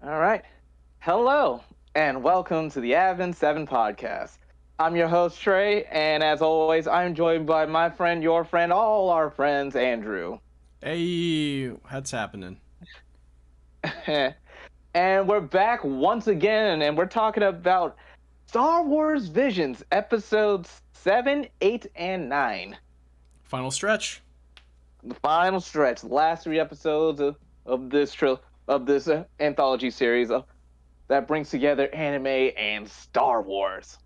All right. Hello, and welcome to the Advent 7 podcast. I'm your host, Trey, and as always, I'm joined by my friend, your friend, all our friends, Andrew. Hey, what's happening? And we're back once again, and we're talking about Star Wars Visions, episodes 7, 8, and 9. Final stretch. The final stretch, the last three episodes of this anthology series that brings together anime and Star Wars.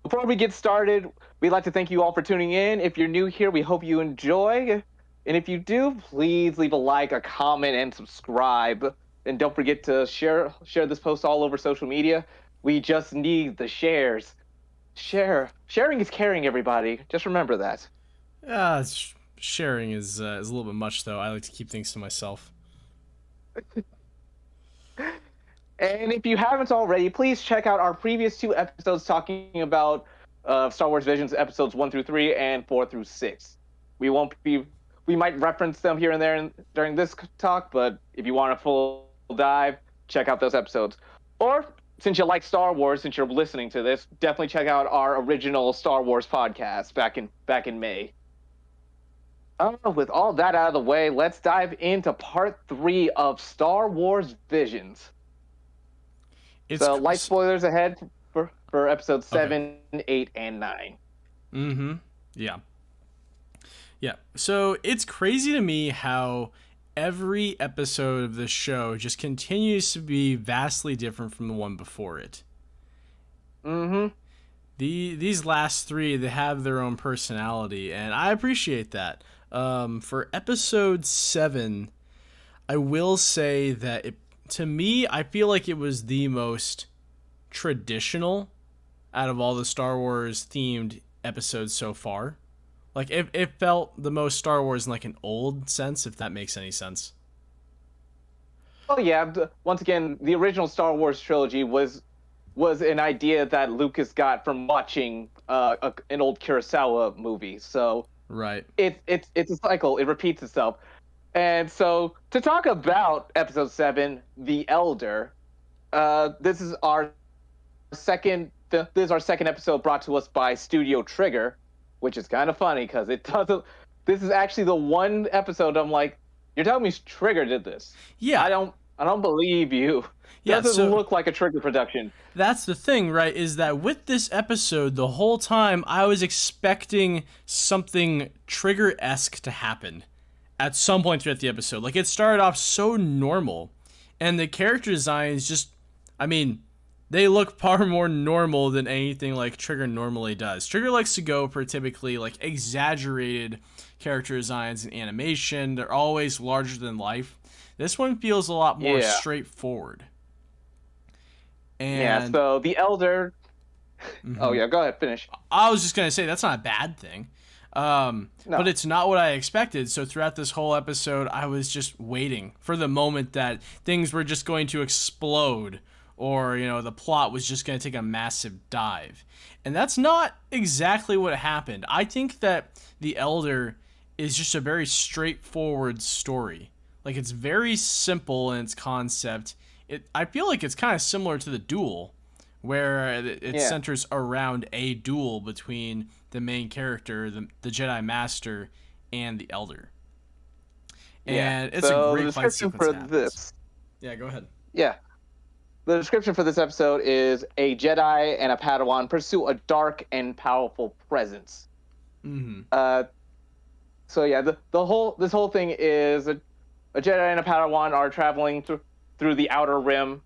Before we get started, we'd like to thank you all for tuning in. If you're new here, we hope you enjoy. And if you do, please leave a like, a comment, and subscribe. And don't forget to share this post all over social media. We just need the shares. Sharing is caring, everybody. Just remember that. Sharing is a little bit much, though. I like to keep things to myself. And if you haven't already, please check out our previous two episodes talking about Star Wars Visions episodes 1 through 3 and 4 through 6. We might reference them here and there during this talk, but if you want a full dive, check out those episodes. Or since you like Star Wars, since you're listening to this, definitely check out our original Star Wars podcast back in May. With all that out of the way, let's dive into part 3 of Star Wars Visions. So, light spoilers ahead for episodes 7, 8, and 9. Mm-hmm. Yeah. So it's crazy to me how every episode of this show just continues to be vastly different from the one before it. Mm-hmm. These last three, they have their own personality, and I appreciate that. For episode 7, I will say that to me, I feel like it was the most traditional out of all the Star Wars themed episodes so far. Like it felt the most Star Wars in like an old sense, if that makes any sense. Oh yeah, once again, the original Star Wars trilogy was an idea that Lucas got from watching an old Kurosawa movie. So right, it's a cycle. It repeats itself. And so to talk about episode 7, The Elder, this is our second episode brought to us by Studio Trigger, which is kind of funny because it doesn't. This is actually the one episode I'm like, you're telling me Trigger did this? Yeah, I don't believe you. Yeah, doesn't look like a Trigger production. That's the thing, right? Is that with this episode, the whole time I was expecting something Trigger-esque to happen at some point throughout the episode. Like, it started off so normal, and the character designs just, I mean, they look far more normal than anything like Trigger normally does. Trigger likes to go for typically like exaggerated character designs and animation. They're always larger than life. This one feels a lot more straightforward. And so The Elder. Mm-hmm. Oh yeah, go ahead, finish. I was just gonna say that's not a bad thing. No. But it's not what I expected. So throughout this whole episode, I was just waiting for the moment that things were just going to explode, or the plot was just going to take a massive dive. And that's not exactly what happened. I think that The Elder is just a very straightforward story. Like, it's very simple in its concept. I feel like it's kind of similar to The Duel, where it centers around a duel between the main character, the Jedi Master, and the Elder. And it's a great fight sequence for this. Yeah, go ahead. Yeah. The description for this episode is a Jedi and a Padawan pursue a dark and powerful presence. Mm-hmm. So yeah, this whole thing is a Jedi and a Padawan are traveling through the Outer Rim.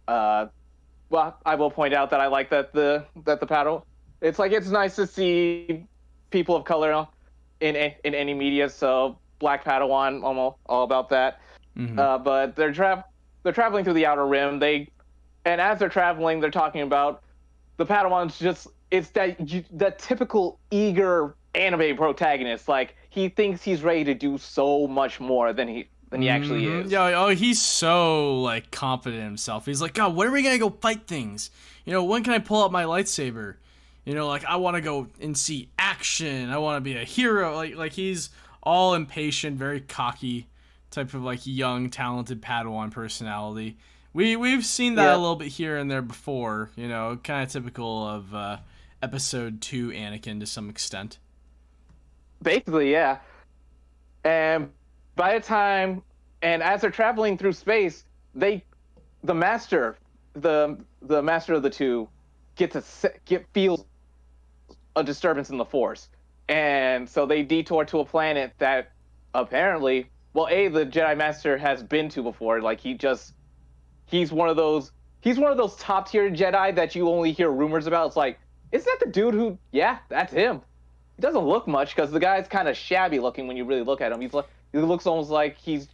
Well, I will point out that I like that the Padawan. It's nice to see people of color in any media. So Black Padawan, almost all about that. Mm-hmm. But they're traveling through the Outer Rim. And as they're traveling, they're talking about the Padawan's it's that typical eager anime protagonist. Like, he thinks he's ready to do so much more than he actually is. Yeah, he's so like confident in himself. He's like, God, when are we gonna go fight things? When can I pull out my lightsaber? I want to go and see action. I want to be a hero. Like he's all impatient, very cocky type of like young, talented Padawan personality. We've seen that a little bit here and there before, you know, kind of typical of episode 2 Anakin to some extent. Basically, yeah. And by the time, and as they're traveling through space, the master, the master of the two, feels a disturbance in the Force, and so they detour to a planet that apparently, well, the Jedi Master has been to before. Like he's one of those top tier Jedi that you only hear rumors about. It's like, is that the dude who? Yeah, that's him. He doesn't look much because the guy's kind of shabby looking when you really look at him. He looks almost like he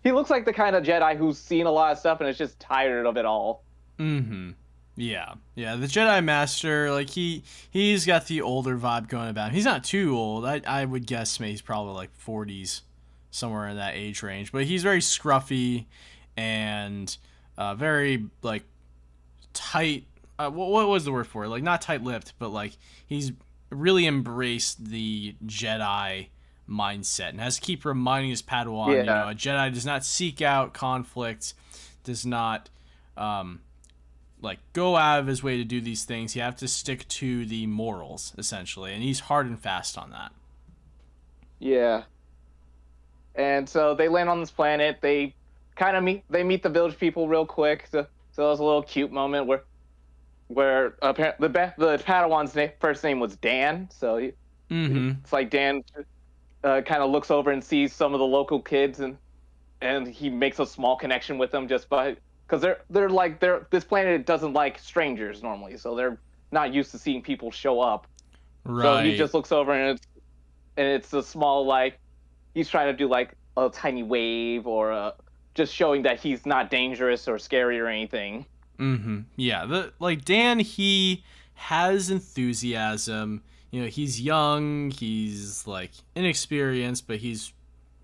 looks like the kind of Jedi who's seen a lot of stuff and is just tired of it all. Mm-hmm. Yeah. The Jedi Master, like he's got the older vibe going about him. He's not too old. I would guess maybe he's probably like 40s, somewhere in that age range. But he's very scruffy and very like tight. What was the word for it? Like not tight-lipped, but like he's really embraced the Jedi mindset and has to keep reminding his Padawan, you know, a Jedi does not seek out conflict, does not like go out of his way to do these things. You have to stick to the morals, essentially, and he's hard and fast on that. Yeah. And so they land on this planet. They kind of meet the village people real quick. So it was a little cute moment where apparently the Padawan's first name was Dan. So it's like Dan kind of looks over and sees some of the local kids, and he makes a small connection with them just by because this planet doesn't like strangers normally, so they're not used to seeing people show up. Right. So he just looks over and it's a small, like, he's trying to do like a tiny wave or just showing that he's not dangerous or scary or anything. Mm-hmm. Yeah. Dan, he has enthusiasm. You know, he's young, he's like inexperienced, but he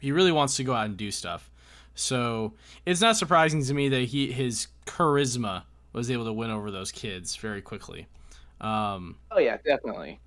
really wants to go out and do stuff. So it's not surprising to me that his charisma was able to win over those kids very quickly. Oh yeah, definitely.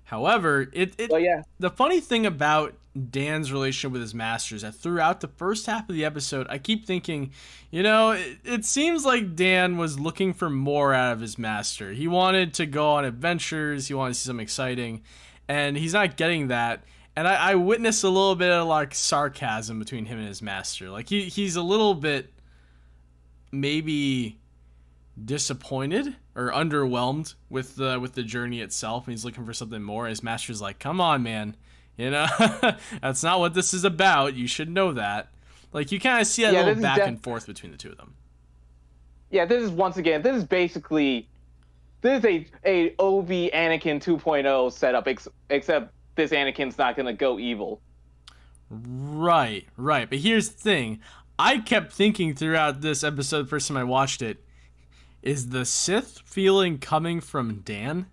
However, the funny thing about Dan's relationship with his master is that throughout the first half of the episode, I keep thinking, you know, it seems like Dan was looking for more out of his master. He wanted to go on adventures, he wanted to see something exciting, and he's not getting that. And I witnessed a little bit of like sarcasm between him and his master. Like he's a little bit maybe disappointed or underwhelmed with the journey itself, and he's looking for something more. His master's like, "Come on, man, you know, that's not what this is about. You should know that." Like you kind of see that little back and forth between the two of them. Yeah, this is basically a OV Anakin 2.0 setup, except this Anakin's not gonna go evil. Right. But here's the thing. I kept thinking throughout this episode, the first time I watched it, is the Sith feeling coming from Dan?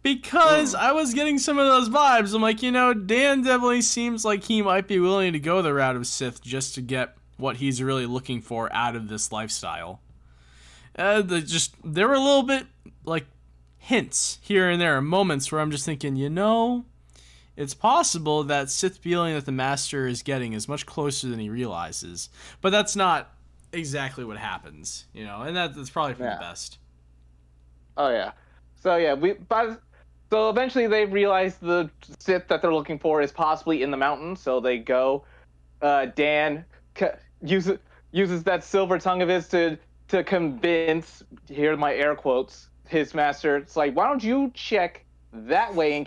Because I was getting some of those vibes. I'm like, you know, Dan definitely seems like he might be willing to go the route of Sith just to get what he's really looking for out of this lifestyle. There were a little bit, like, hints here and there, moments where I'm just thinking, you know, it's possible that Sith feeling that the Master is getting is much closer than he realizes. But that's not exactly what happens, you know, and that's probably for the best. Oh, yeah. So, yeah, so eventually they realize the Sith that they're looking for is possibly in the mountains, so they go. Dan uses that silver tongue of his to convince, here are my air quotes, his master. It's like, why don't you check that way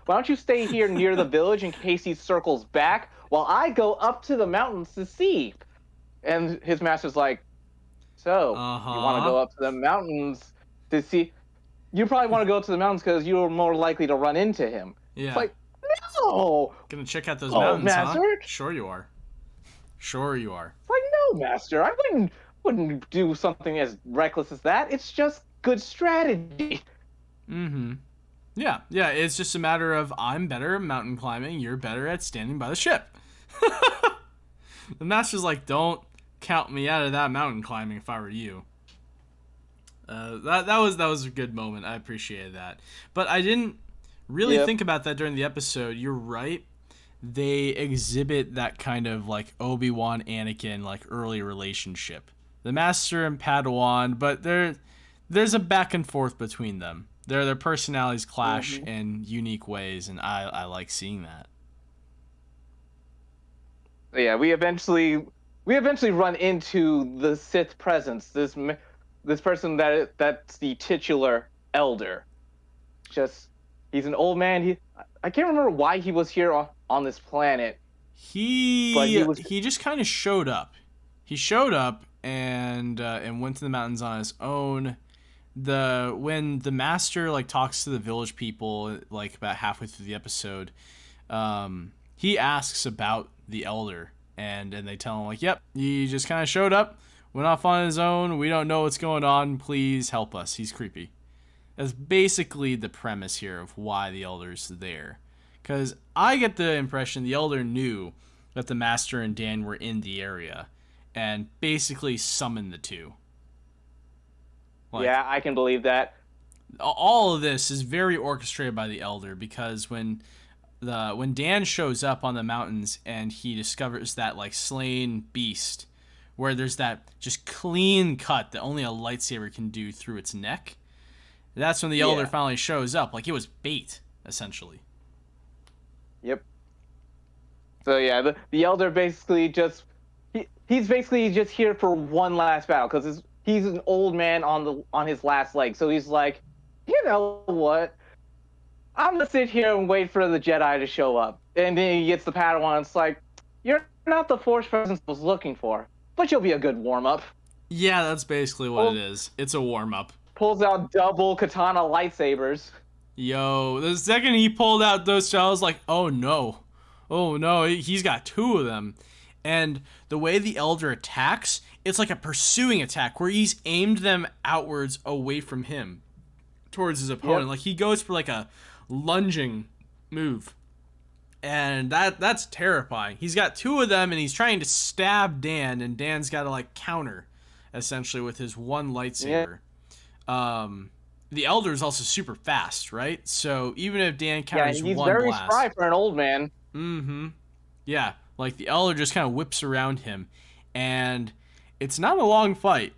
why don't you stay here near the village in case he circles back while I go up to the mountains to see? And his master's like, so, you want to go up to the mountains to see? You probably want to go up to the mountains because you're more likely to run into him. Yeah. It's like, no! Gonna check out those mountains, master? Huh? Sure you are. It's like, no, master, I wouldn't do something as reckless as that. It's just good strategy. Mm-hmm. Yeah, it's just a matter of I'm better at mountain climbing, you're better at standing by the ship. The master's like, don't count me out of that mountain climbing if I were you. That was a good moment. I appreciated that. But I didn't really think about that during the episode. You're right they exhibit that kind of like Obi-Wan Anakin like early relationship. The Master and Padawan, but there's a back and forth between them. Their personalities clash in unique ways, and I like seeing that. Yeah, we eventually run into the Sith presence. This person that's the titular elder. Just he's an old man. I can't remember why he was here on this planet. He just kind of showed up. He showed up and went to the mountains on his own. When the Master like talks to the village people like about halfway through the episode, he asks about the elder, and they tell him like, yep, he just kind of showed up, went off on his own, we don't know what's going on, please help us, he's creepy. That's basically the premise here of why the elder's there, because I get the impression the elder knew that the Master and Dan were in the area and basically summoned the two. Like, yeah, I can believe that. All of this is very orchestrated by the elder, because when Dan shows up on the mountains and he discovers that like slain beast, where there's that just clean cut that only a lightsaber can do through its neck, that's when the elder finally shows up. Like it was bait, essentially. Yep. So yeah, the elder basically he's basically just here for one last battle, because he's an old man on his last leg. So he's like, you know what? I'm gonna sit here and wait for the Jedi to show up. And then he gets the Padawan. It's like, you're not the Force presence I was looking for, but you'll be a good warm up. Yeah, that's basically what it is. It's a warm up. Pulls out double katana lightsabers. Yo, the second he pulled out those two, I was like, oh no, he's got two of them. And the way the elder attacks, it's like a pursuing attack where he's aimed them outwards away from him towards his opponent. Yep. Like he goes for like a lunging move. And that's terrifying. He's got two of them and he's trying to stab Dan, and Dan's got to like counter essentially with his one lightsaber. Yeah. The elder is also super fast, right? So even if Dan counters one blast, he's very spry for an old man. Mm-hmm. Yeah. Like, the elder just kind of whips around him, and it's not a long fight.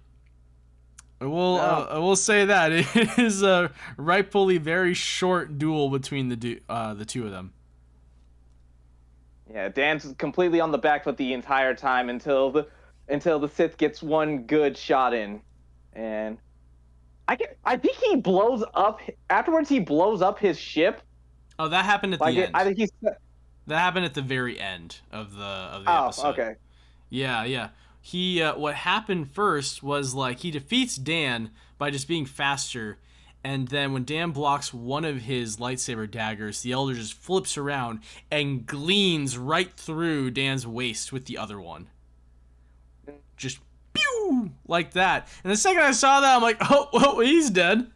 I will say that. It is a rightfully very short duel between the two of them. Yeah, Dan's completely on the back foot the entire time until the Sith gets one good shot in. And I think he blows up... Afterwards, he blows up his ship. Oh, that happened at the end. I think That happened at the very end of the episode. Oh, okay. Yeah. He what happened first was like he defeats Dan by just being faster, and then when Dan blocks one of his lightsaber daggers, the elder just flips around and gleans right through Dan's waist with the other one. Just pew like that. And the second I saw that, I'm like, oh, he's dead.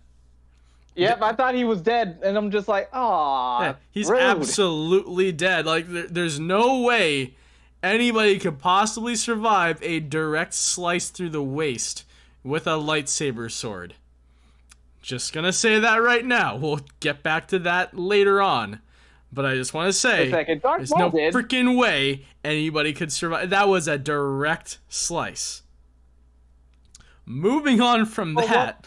Yep, I thought he was dead, and I'm just like, aw, yeah, he's rude. Absolutely dead. Like, there's no way anybody could possibly survive a direct slice through the waist with a lightsaber sword. Just gonna say that right now. We'll get back to that later on. But I just want to say, there's no freaking way anybody could survive. That was a direct slice. Moving on from that...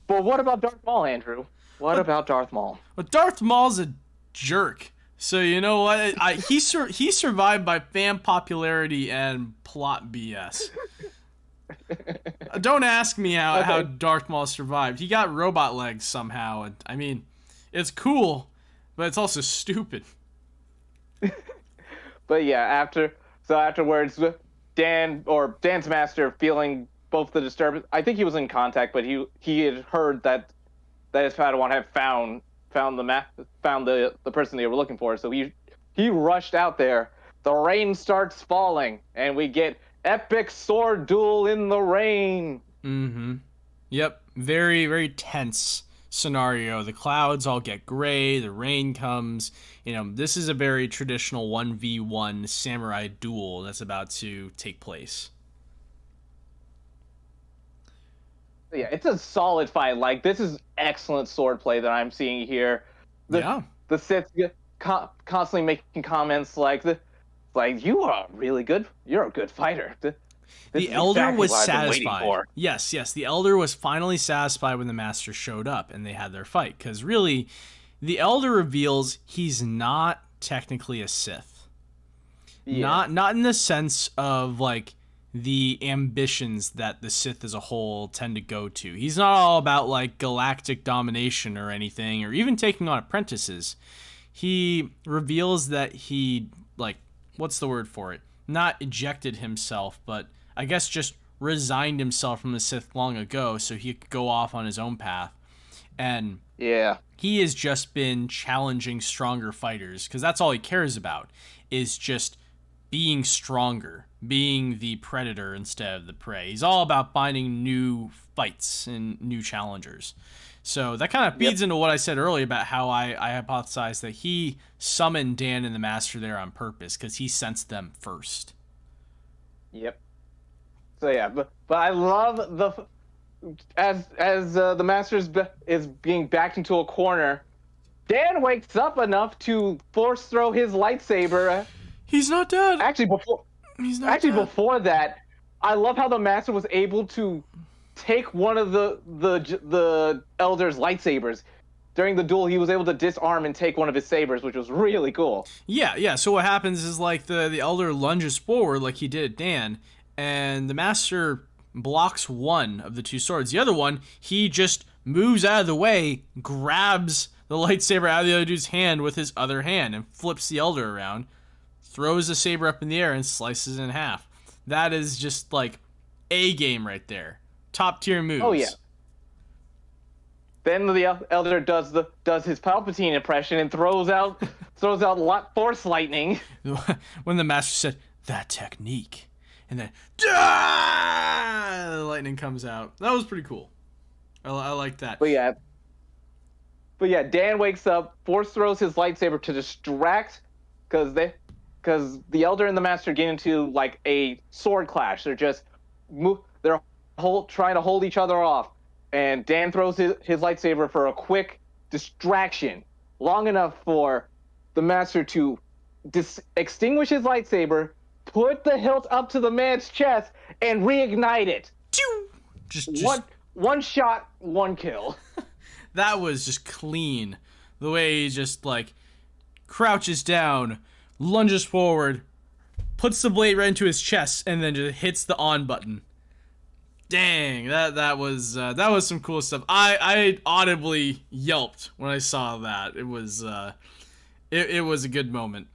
But what about Darth Maul, Andrew? What about Darth Maul? Well, Darth Maul's a jerk. So you know what? He survived by fan popularity and plot BS. Don't ask me how Darth Maul survived. He got robot legs somehow. And, I mean, it's cool, but it's also stupid. But yeah, afterwards, Dan's master feeling both the disturbance. I think he was in contact, but he had heard that his Padawan had found the person they were looking for. So he rushed out there. The rain starts falling, and we get epic sword duel in the rain. Mm-hmm. Yep. Very, very tense scenario. The clouds all get gray. The rain comes. You know, this is a very traditional 1v1 samurai duel that's about to take place. Yeah, it's a solid fight. Like, this is excellent swordplay that I'm seeing here. The constantly making comments like you're a good fighter. This the is Elder exactly was what I've been waiting satisfied. for. Yes, the Elder was finally satisfied when the Master showed up and they had their fight. Because really, the Elder reveals he's not technically a Sith. Yeah. Not in the sense of like the ambitions that the Sith as a whole tend to go to. He's not all about like galactic domination or anything, or even taking on apprentices. He reveals that he, like, what's the word for it? Not ejected himself, but I guess just resigned himself from the Sith long ago so he could go off on his own path. And Yeah. he has just been challenging stronger fighters because that's all he cares about, is just being stronger, being the predator instead of the prey. He's all about finding new fights and new challengers. So that kind of feeds into what I said earlier about how I hypothesized that he summoned Dan and the Master there on purpose because he sensed them first. Yep. So yeah, but I love as the Master is being backed into a corner, Dan wakes up enough to force throw his lightsaber. He's not dead. Actually, before that, I love how the Master was able to take one of the Elder's lightsabers. During the duel, he was able to disarm and take one of his sabers, which was really cool. Yeah. So what happens is like the Elder lunges forward like he did at Dan, and the Master blocks one of the two swords. The other one, he just moves out of the way, grabs the lightsaber out of the other dude's hand with his other hand, and flips the Elder around, throws the saber up in the air, and slices it in half. That is just like A game right there. Top tier moves. Oh yeah. Then the Elder does his Palpatine impression and throws out Force lightning. When the Master said that technique, and then the lightning comes out. That was pretty cool. I like that. But yeah, Dan wakes up, Force throws his lightsaber to distract, because the Elder and the Master get into like a sword clash. They're trying to hold each other off, and Dan throws his lightsaber for a quick distraction, long enough for the Master to extinguish his lightsaber, put the hilt up to the man's chest, and reignite it. Just one shot, one kill. That was just clean. The way he just like crouches down, lunges forward, puts the blade right into his chest, and then just hits the on button. Dang, that was some cool stuff. I audibly yelped when I saw that. It was it was a good moment.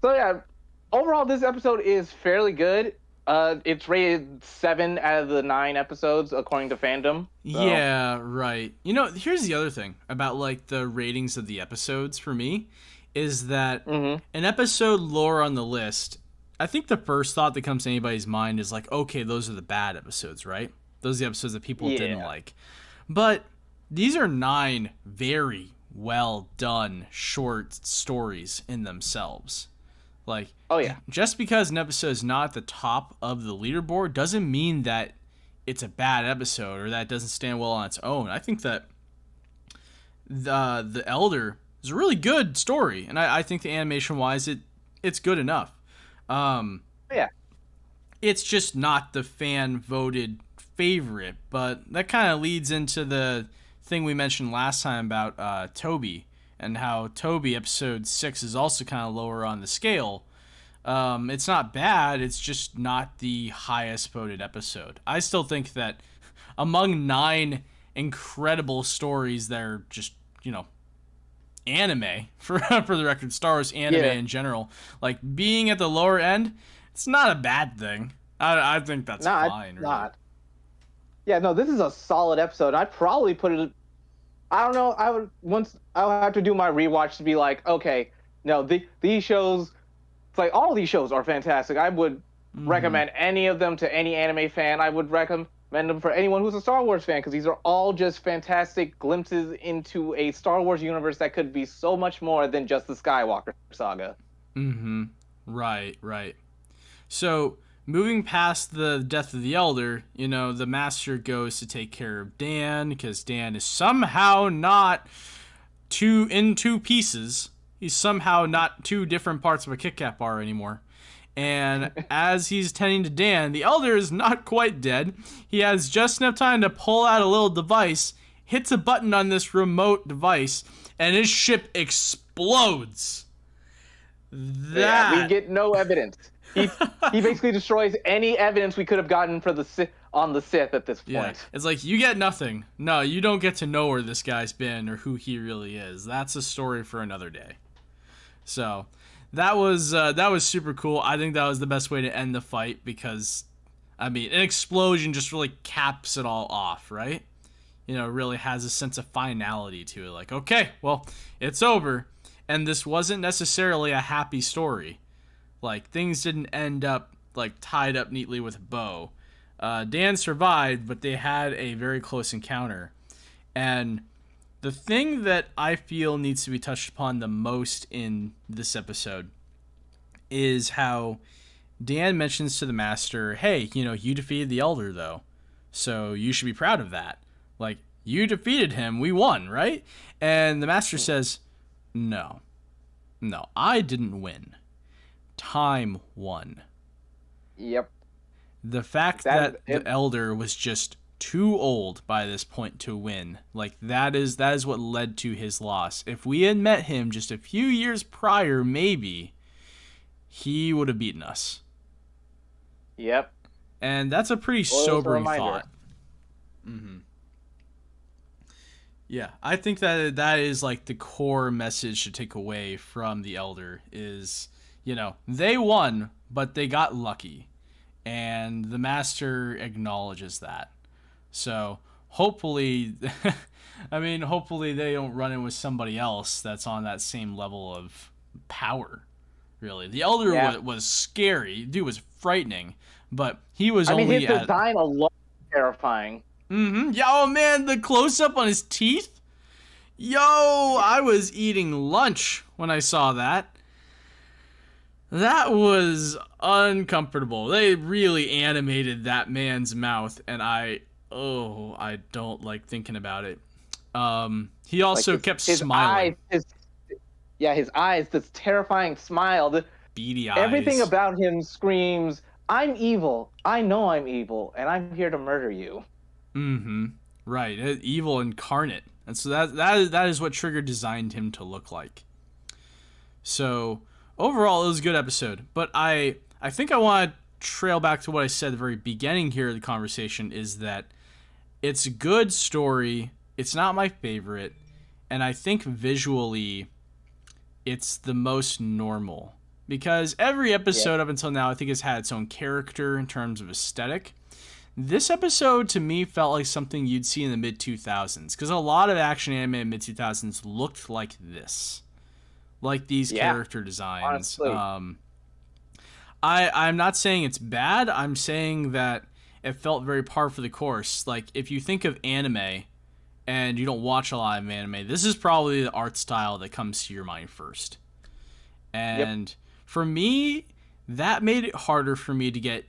So yeah, overall this episode is fairly good. It's rated 7 out of the 9 episodes according to fandom. So. Yeah, right. You know, here's the other thing about like the ratings of the episodes for me is that an episode lower on the list, I think the first thought that comes to anybody's mind is like, okay, those are the bad episodes, right? Those are the episodes that people didn't like. But these are 9 very well done short stories in themselves. Like, oh yeah, just because an episode is not at the top of the leaderboard doesn't mean that it's a bad episode or that it doesn't stand well on its own. I think that the Elder is a really good story, and I think the animation wise it's good enough. Yeah, it's just not the fan voted favorite, but that kind of leads into the thing we mentioned last time about Toby. And how Toby episode 6 is also kind of lower on the scale. It's not bad, it's just not the highest voted episode. I still think that among 9 incredible stories that are just, anime, for the record, Star Wars anime in general, like being at the lower end, it's not a bad thing. I think that's fine. It's not. Yeah, no, this is a solid episode. I'd probably put it... I don't know. I would have to do my rewatch to be like, okay, no, these shows, it's like all these shows are fantastic. I would recommend any of them to any anime fan. I would recommend them for anyone who's a Star Wars fan, because these are all just fantastic glimpses into a Star Wars universe that could be so much more than just the Skywalker saga. Right. So moving past the death of the Elder, the Master goes to take care of Dan because Dan is somehow not in two pieces. He's somehow not two different parts of a Kit Kat bar anymore. And as he's tending to Dan, the Elder is not quite dead. He has just enough time to pull out a little device, hits a button on this remote device, and his ship explodes. We get no evidence. He basically destroys any evidence we could have gotten for on the Sith at this point. Yeah. It's like, you get nothing. No, you don't get to know where this guy's been or who he really is. That's a story for another day. So that was super cool. I think that was the best way to end the fight because, an explosion just really caps it all off, right? Really has a sense of finality to it. Like, okay, well, it's over. And this wasn't necessarily a happy story. Like, things didn't end up, tied up neatly with a bow. Dan survived, but they had a very close encounter. And the thing that I feel needs to be touched upon the most in this episode is how Dan mentions to the Master, hey, you defeated the Elder, though. So you should be proud of that. Like, you defeated him, we won, right? And the Master says, no, I didn't win. Time won. Yep. The fact that the Elder was just too old by this point to win, that is what led to his loss. If we had met him just a few years prior, maybe he would have beaten us. Yep. And that's a pretty sobering thought. Mm-hmm. Yeah, I think that is the core message to take away from the Elder is, they won, but they got lucky. And the Master acknowledges that. So hopefully, hopefully they don't run in with somebody else that's on that same level of power, really. The Elder was scary. Dude was frightening, but he was only his design alone was terrifying. Mm-hmm. Yeah, oh man, the close-up on his teeth? Yo, I was eating lunch when I saw that. That was uncomfortable. They really animated that man's mouth, and I don't like thinking about it. He also kept smiling. His eyes, this terrifying smile. Beady eyes. Everything about him screams, I'm evil. I know I'm evil, and I'm here to murder you. Mm-hmm. Right. Evil incarnate. And so that is what Trigger designed him to look like. So overall, it was a good episode. But I think I want to trail back to what I said at the very beginning here of the conversation is that it's a good story. It's not my favorite. And I think visually, it's the most normal. Because every episode up until now, I think has had its own character in terms of aesthetic. This episode, to me, felt like something you'd see in the mid-2000s. Because a lot of action anime in mid-2000s looked like this. Like these character designs. Honestly. I'm not saying it's bad. I'm saying that it felt very par for the course. Like, if you think of anime and you don't watch a lot of anime, this is probably the art style that comes to your mind first. And for me, that made it harder for me to get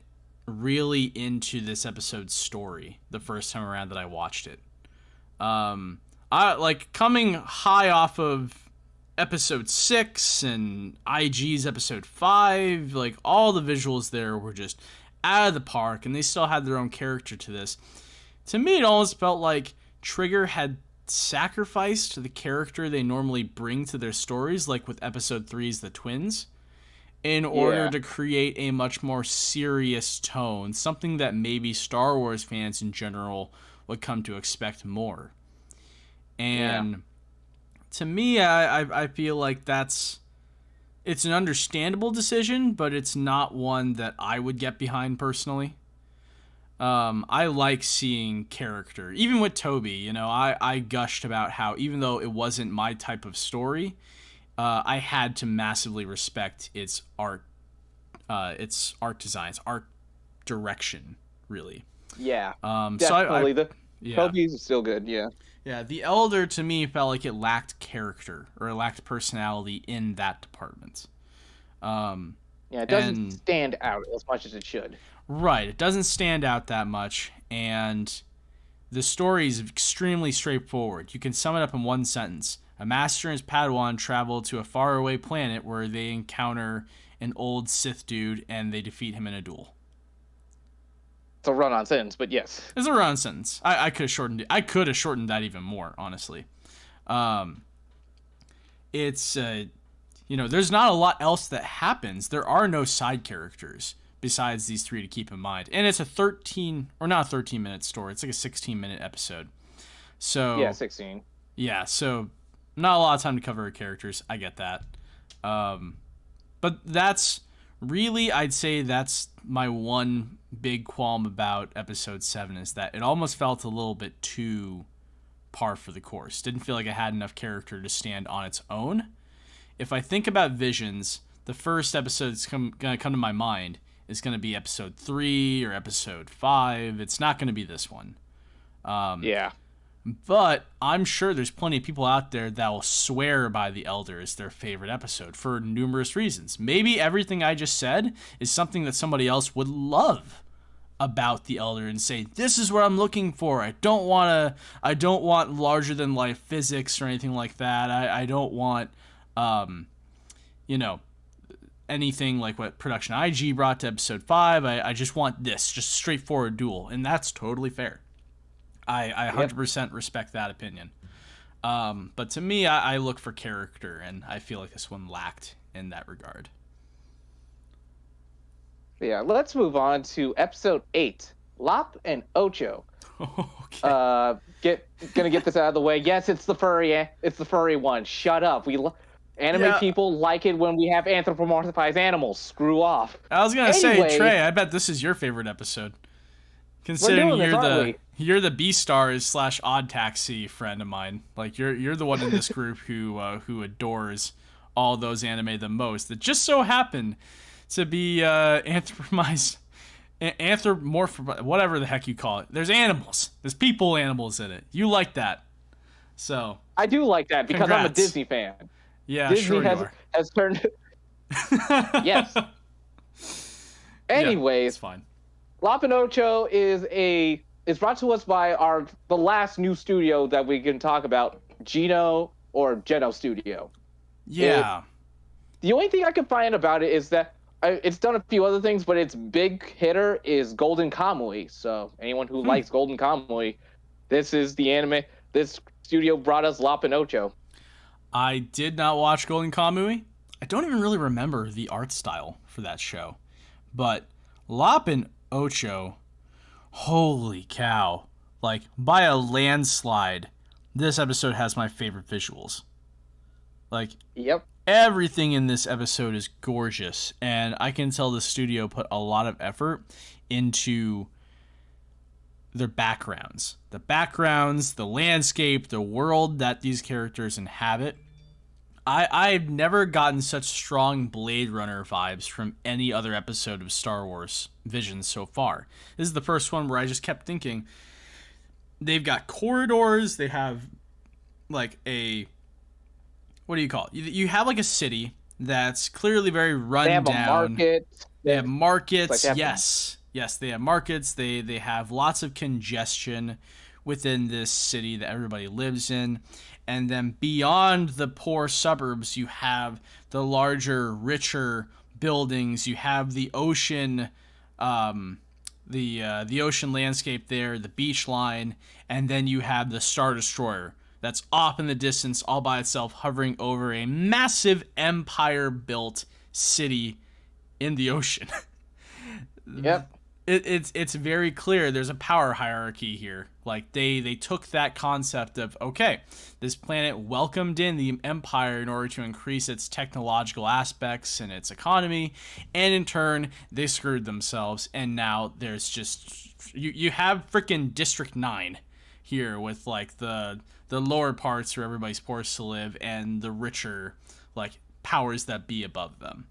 really into this episode's story the first time around that I watched it. I coming high off of episode 6 and IG's episode 5, all the visuals there were just out of the park, and they still had their own character to this. To me, it almost felt like Trigger had sacrificed the character they normally bring to their stories, like with episode 3's The Twins, in order to create a much more serious tone, something that maybe Star Wars fans in general would come to expect more. And to me, I feel like it's an understandable decision, but it's not one that I would get behind personally. I like seeing character. Even with Toby, I gushed about how even though it wasn't my type of story, I had to massively respect its art designs, art direction, really. Yeah. Definitely. Toby's still good, Yeah, the Elder to me felt like it lacked character or it lacked personality in that department. Yeah, it doesn't stand out as much as it should. Right, it doesn't stand out that much, and the story is extremely straightforward. You can sum it up in one sentence. A master and his Padawan travel to a faraway planet where they encounter an old Sith dude and they defeat him in a duel. It's a run-on sentence, but yes. It's a run-on sentence. I could have shortened it. I could have shortened that even more, honestly. It's there's not a lot else that happens. There are no side characters besides these three to keep in mind. And it's a 13-minute story. It's like a 16-minute episode. So yeah, 16. Yeah, so not a lot of time to cover characters. I get that. But that's really, I'd say that's my one big qualm about episode 7 is that it almost felt a little bit too par for the course. Didn't feel like it had enough character to stand on its own. If I think about Visions, the first episode that's going to come to my mind is going to be episode 3 or episode 5. It's not going to be this one. Yeah. But I'm sure there's plenty of people out there that will swear by The Elder as their favorite episode for numerous reasons. Maybe everything I just said is something that somebody else would love about The Elder and say, this is what I'm looking for. I don't want larger than life physics or anything like that. I don't want, anything like what Production IG brought to episode 5. I just want this, just straightforward duel. And that's totally fair. I 100% respect that opinion. But to me, I look for character, and I feel like this one lacked in that regard. Yeah, let's move on to episode 8, Lop and Ocho. Okay. Gonna get this out of the way. Yes, it's the furry one. Shut up. Anime people like it when we have anthropomorphized animals. Screw off. I was gonna say, Trey, I bet this is your favorite episode. Considering you're the B-Stars / Odd Taxi friend of mine, like you're the one in this group who adores all those anime the most. That just so happen to be anthropomorphized, whatever the heck you call it. There's animals. There's animals in it. You like that, so I do like that because I'm a Disney fan. Yeah, Disney sure you has turned. Yes. Anyways, it's fine. Lop and Ocho is brought to us by the last new studio that we can talk about, Geno Studio. Yeah. The only thing I can find about it is that it's done a few other things, but its big hitter is Golden Kamuy. So anyone who likes Golden Kamuy, this is the anime. This studio brought us Lop and Ocho. I did not watch Golden Kamuy. I don't even really remember the art style for that show. But Lop and Ocho, holy cow. Like, by a landslide, this episode has my favorite visuals. Like, yep. Everything in this episode is gorgeous, and I can tell the studio put a lot of effort into their backgrounds. The backgrounds, the landscape, the world that these characters inhabit. I've never gotten such strong Blade Runner vibes from any other episode of Star Wars Visions so far. This is the first one where I just kept thinking, they've got corridors, they have like what do you call it? You have like a city that's clearly very run down. They have a market. They have markets, yes. Yes, they have markets. They have lots of congestion within this city that everybody lives in. And then beyond the poor suburbs, you have the larger, richer buildings. You have the ocean, the ocean landscape there, the beach line, and then you have the Star Destroyer that's off in the distance, all by itself, hovering over a massive empire-built city in the ocean. Yep. It's very clear there's a power hierarchy here. Like they took that concept of, okay, this planet welcomed in the Empire in order to increase its technological aspects and its economy, and in turn they screwed themselves, and now there's just you have freaking District 9 here with like the lower parts where everybody's forced to live and the richer like powers that be above them.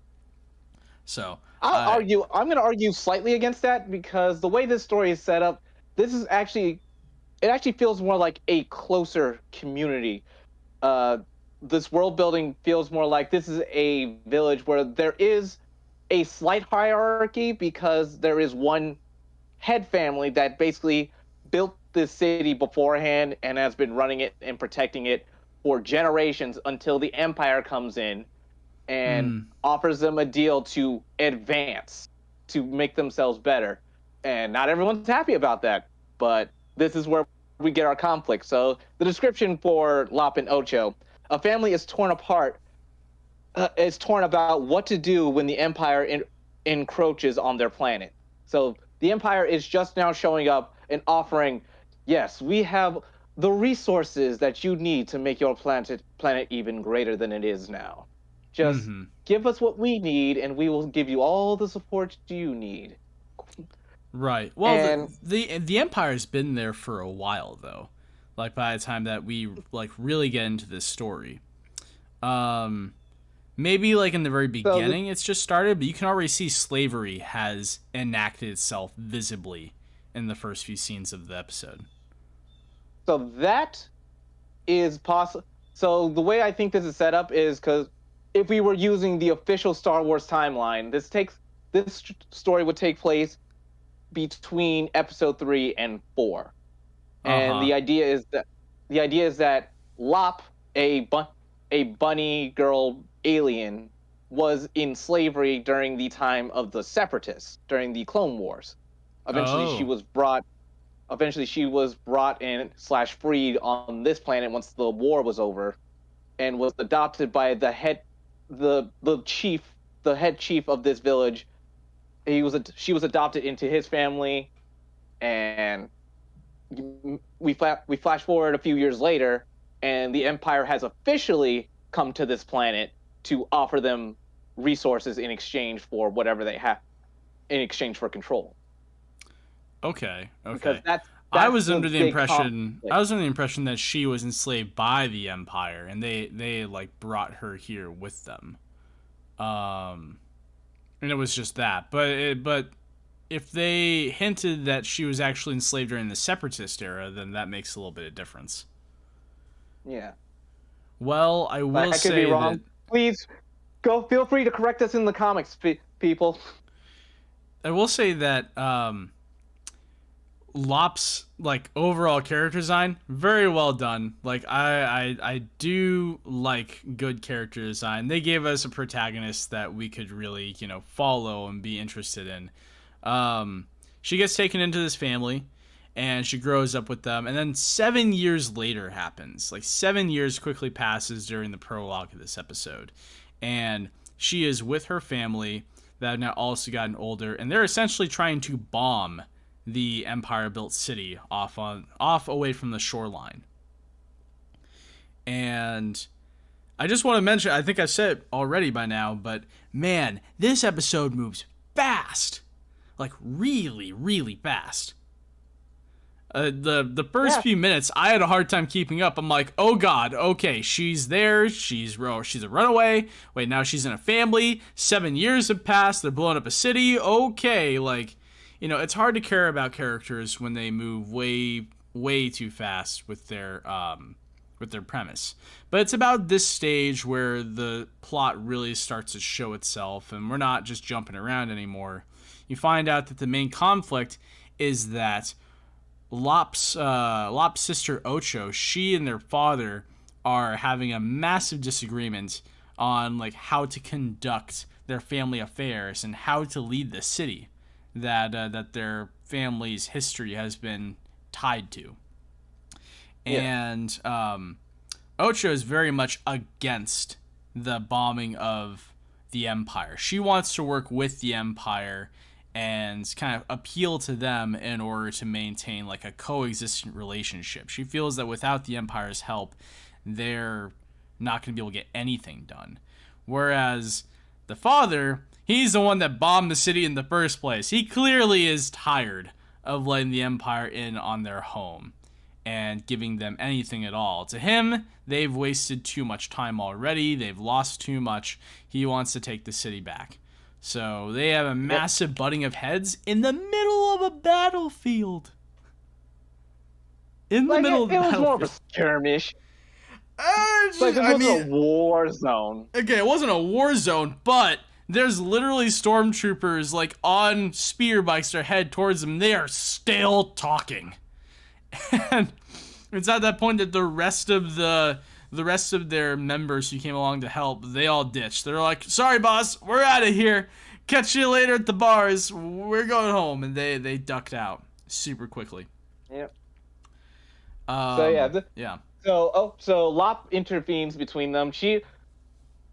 So I'm going to argue slightly against that because the way this story is set up, it actually feels more like a closer community. This world building feels more like this is a village where there is a slight hierarchy because there is one head family that basically built this city beforehand and has been running it and protecting it for generations until the Empire comes in and offers them a deal to advance, to make themselves better. And not everyone's happy about that, but this is where we get our conflict. So the description for Lop and Ocho: a family is torn apart, is torn about what to do when the Empire encroaches on their planet. So the Empire is just now showing up and offering, yes, we have the resources that you need to make your planet even greater than it is now. Just give us what we need, and we will give you all the support you need. Right. Well, the Empire's been there for a while, though. Like, by the time that we like really get into this story, maybe like in the very beginning, it's just started, but you can already see slavery has enacted itself visibly in the first few scenes of the episode. So that is possible. So the way I think this is set up is because if we were using the official Star Wars timeline, this story would take place between episode 3 and 4. And the idea is that Lop, a bunny girl alien, was in slavery during the time of the Separatists, during the Clone Wars. Eventually she was brought in / freed on this planet once the war was over, and was adopted by the head chief of this village. She was adopted into his family, and we flash forward a few years later, and the Empire has officially come to this planet to offer them resources in exchange for whatever they have, in exchange for control. Okay. Because that's I was under the impression that she was enslaved by the Empire, and they like brought her here with them. And it was just that. But if they hinted that she was actually enslaved during the Separatist era, then that makes a little bit of difference. Yeah. Well, I will say could be wrong. that... Please feel free to correct us in the comics, people. I will say that Lop's like overall character design, very well done. Like I do like good character design. They gave us a protagonist that we could really, follow and be interested in. She gets taken into this family and she grows up with them, and then 7 years later happens. Like 7 years quickly passes during the prologue of this episode, and she is with her family that have now also gotten older, and they're essentially trying to bomb the Empire-built city off away from the shoreline. And I just want to mention, I think I've said it already by now, but man, this episode moves fast. Like really, really fast. The first few minutes, I had a hard time keeping up. I'm like, oh god, okay, she's there, she's a runaway. Wait, now she's in a family. 7 years have passed. They're blowing up a city. Okay, like, it's hard to care about characters when they move way, way too fast with their premise. But it's about this stage where the plot really starts to show itself, and we're not just jumping around anymore. You find out that the main conflict is that Lop's sister Ocho, she and their father are having a massive disagreement on like how to conduct their family affairs and how to lead the city that their family's history has been tied to. And Ocho is very much against the bombing of the Empire. She wants to work with the Empire and kind of appeal to them in order to maintain like a coexistent relationship. She feels that without the Empire's help, they're not going to be able to get anything done. Whereas the father, he's the one that bombed the city in the first place. He clearly is tired of letting the Empire in on their home and giving them anything at all. To him, they've wasted too much time already. They've lost too much. He wants to take the city back. So they have a massive butting of heads in the middle of a battlefield. In the middle of the battlefield. It was more of a skirmish. It wasn't a war zone. Okay, it wasn't a war zone, but There's literally stormtroopers like on speeder bikes that head towards them. They are still talking. And it's at that point that the rest of their members who came along to help, they all ditched. They're like, "Sorry, boss, we're out of here. Catch you later at the bars. We're going home." And they ducked out super quickly. Yep. Yeah. So Lop intervenes between them.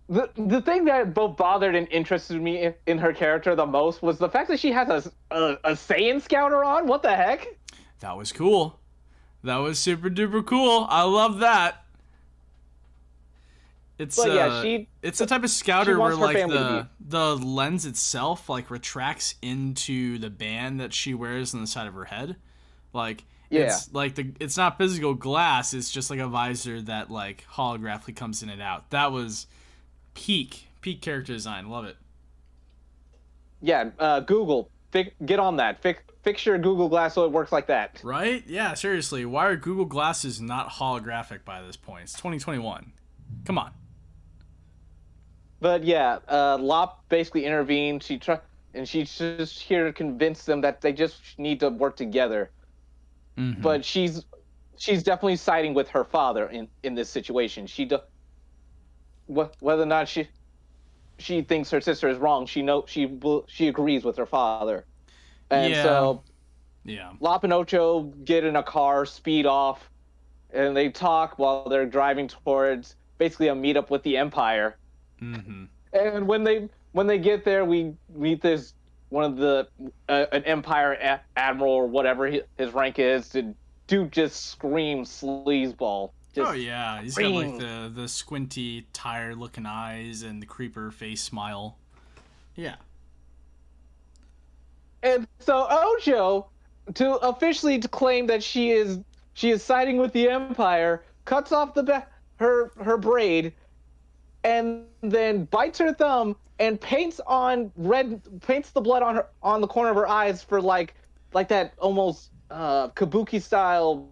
The thing that both bothered and interested me in her character the most was the fact that she has a Saiyan scouter on. What the heck? That was cool. That was super duper cool. I love that. It's it's a type of scouter where like the lens itself like retracts into the band that she wears on the side of her head. Like it's like it's not physical glass, it's just like a visor that like holographically comes in and out. That was peak character design. Love it. Yeah, Google, get on that. Fix your Google Glass so it works like that. Right? Yeah, seriously. Why are Google Glasses not holographic by this point? It's 2021. Come on. But yeah, Lop basically intervened. She's just here to convince them that they just need to work together. Mm-hmm. But she's definitely siding with her father in this situation. Whether or not she thinks her sister is wrong, she agrees with her father. And so Lop and Ocho get in a car, speed off, and they talk while they're driving towards basically a meetup with the Empire. Mm-hmm. And when they get there, we meet this one of the an Empire admiral or whatever his rank is. The dude just screams sleazeball. Oh yeah, he's got like the squinty, tired-looking eyes and the creeper face smile. Yeah. And so Ocho, to officially claim that she is siding with the Empire, cuts off her braid, and then bites her thumb and paints the blood on the corner of her eyes for like that almost kabuki style.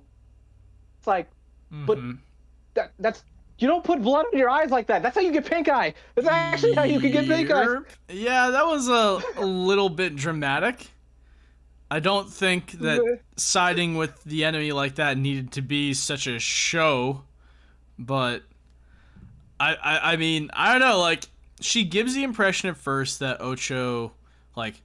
It's like, but that's you don't put blood on your eyes like that. That's how you get pink eye. That's actually how you can get pink eye. Yeah, that was a little bit dramatic. I don't think that siding with the enemy like that needed to be such a show, but I mean, I don't know, like, she gives the impression at first that Ocho, like,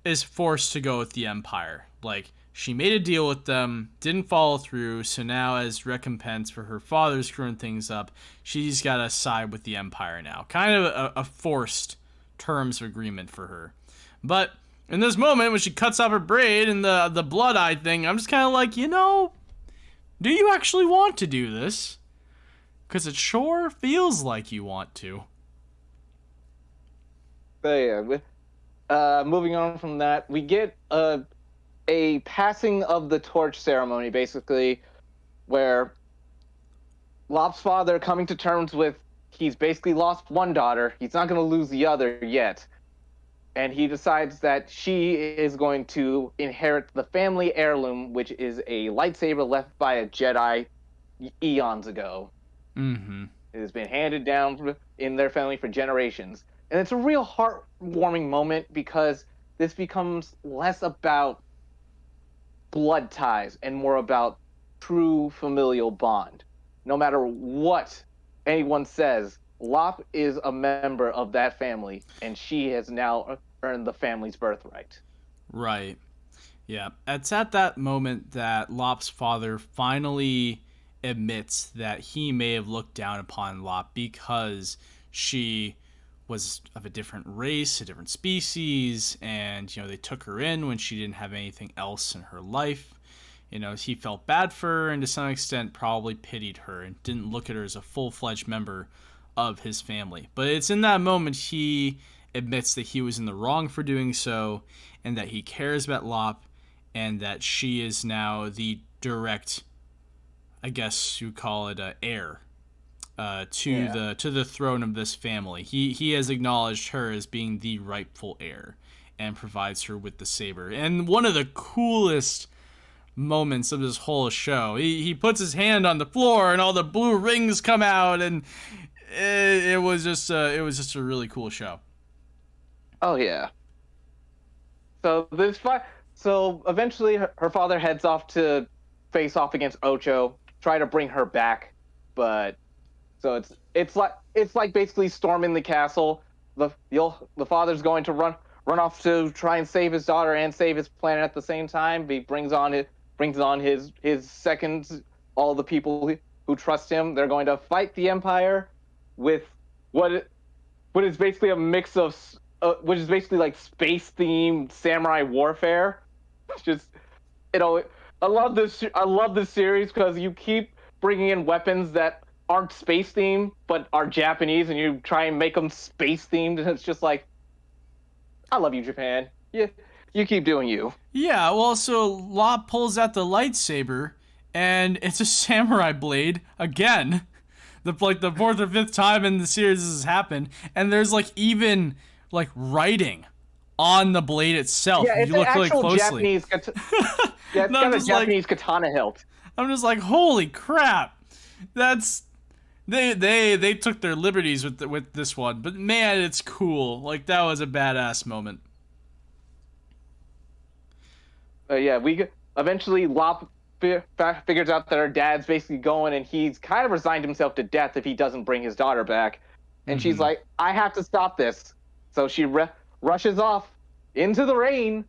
is forced to go with the Empire. Like, she made a deal with them, didn't follow through, so now as recompense for her father screwing things up, she's got to side with the Empire now. Kind of a forced terms of agreement for her. But in this moment, when she cuts off her braid and the blood eye thing, I'm just kind of like, do you actually want to do this? Because it sure feels like you want to. But yeah, moving on from that, we get a passing of the torch ceremony, basically, where Lop's father coming to terms with he's basically lost one daughter. He's not going to lose the other yet. And he decides that she is going to inherit the family heirloom, which is a lightsaber left by a Jedi eons ago. Mm-hmm. It has been handed down in their family for generations. And it's a real heartwarming moment because this becomes less about blood ties and more about true familial bond. No matter what anyone says, Lop is a member of that family, and she has now earned the family's birthright. Right. Yeah. It's at that moment that Lop's father finally admits that he may have looked down upon Lop because she was of a different race, a different species, and, they took her in when she didn't have anything else in her life. He felt bad for her and to some extent probably pitied her and didn't look at her as a full-fledged member of his family. But it's in that moment he admits that he was in the wrong for doing so and that he cares about Lop and that she is now the direct, I guess you call it, heir to the throne of this family. He has acknowledged her as being the rightful heir and provides her with the saber. And one of the coolest moments of this whole show, he puts his hand on the floor and all the blue rings come out, and it was just a really cool show. Oh yeah. So this fight. So eventually, her father heads off to face off against Ocho, try to bring her back, but so it's like basically storming the castle. The father's going to run off to try and save his daughter and save his planet at the same time. He brings on his seconds, all the people who trust him. They're going to fight the Empire with what what is basically a mix of which is basically like space themed samurai warfare. It's just I love this. I love this series because you keep bringing in weapons that aren't space themed but are Japanese, and you try and make them space themed, and it's just like, I love you, Japan. Yeah, you keep doing you. Yeah, well, so Law pulls out the lightsaber, and it's a samurai blade again. The fourth or fifth time in the series this has happened, and there's even writing on the blade itself. Yeah, it's you look an really actual closely. Japanese. Yeah, it's got a Japanese katana hilt. I'm just like, holy crap! That's they took their liberties with this one, but man, it's cool. That was a badass moment. Yeah, we eventually Lop figures out that her dad's basically going, and he's kind of resigned himself to death if he doesn't bring his daughter back. And she's like, I have to stop this. So she rushes off into the rain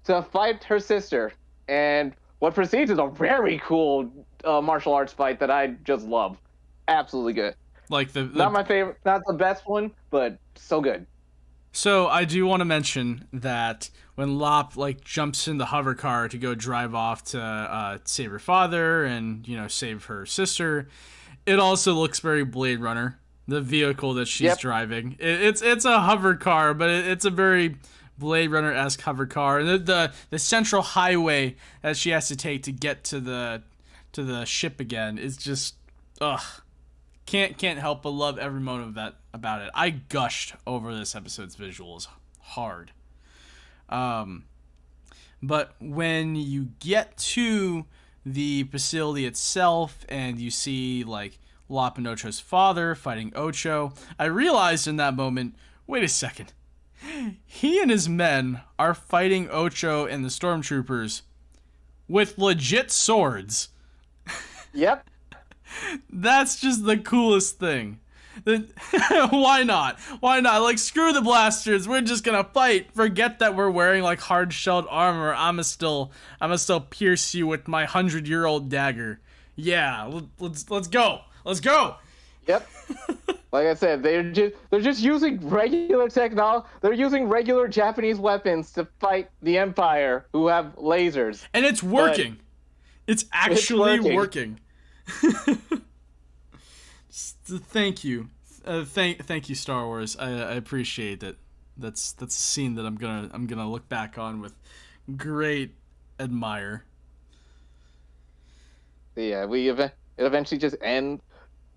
to fight her sister. And what precedes is a very cool martial arts fight that I just love. Absolutely good. Not my favorite, not the best one, but so good. So I do want to mention that when Lop jumps in the hover car to go drive off to save her father and save her sister, it also looks very Blade Runner. The vehicle that she's driving, it's a hover car, but it's a very Blade Runner-esque hover car. And the central highway that she has to take to get to the ship again is just can't help but love every moment of that about it. I gushed over this episode's visuals hard. But when you get to the facility itself and you see Lop and Ocho's father fighting Ocho, I realized in that moment, wait a second. He and his men are fighting Ocho and the stormtroopers with legit swords. Yep. That's just the coolest thing. Why not? Why not? Screw the blasters. We're just gonna fight. Forget that we're wearing hard-shelled armor. I'ma still pierce you with my 100-year-old dagger. Yeah, let's go. Let's go. Yep. Like I said, they're just using regular technology. They're using regular Japanese weapons to fight the Empire, who have lasers. And it's working. It's actually working. Thank you. Thank you, Star Wars. I appreciate it. That's a scene that I'm gonna look back on with great admire. Yeah, it eventually just ends.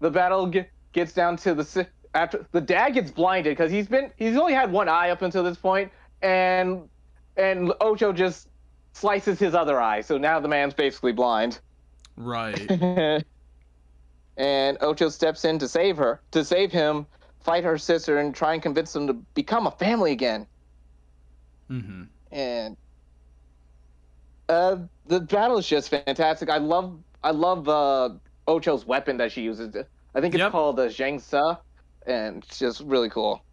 The battle gets down to after the dad gets blinded because he's only had one eye up until this point, and Ocho just slices his other eye, so now the man's basically blind. Right. And Ocho steps in to save him, fight her sister, and try and convince them to become a family again. Mm-hmm. And the battle is just fantastic. I love Ocho's weapon that she uses. I think it's called the Zhang Se, and it's just really cool.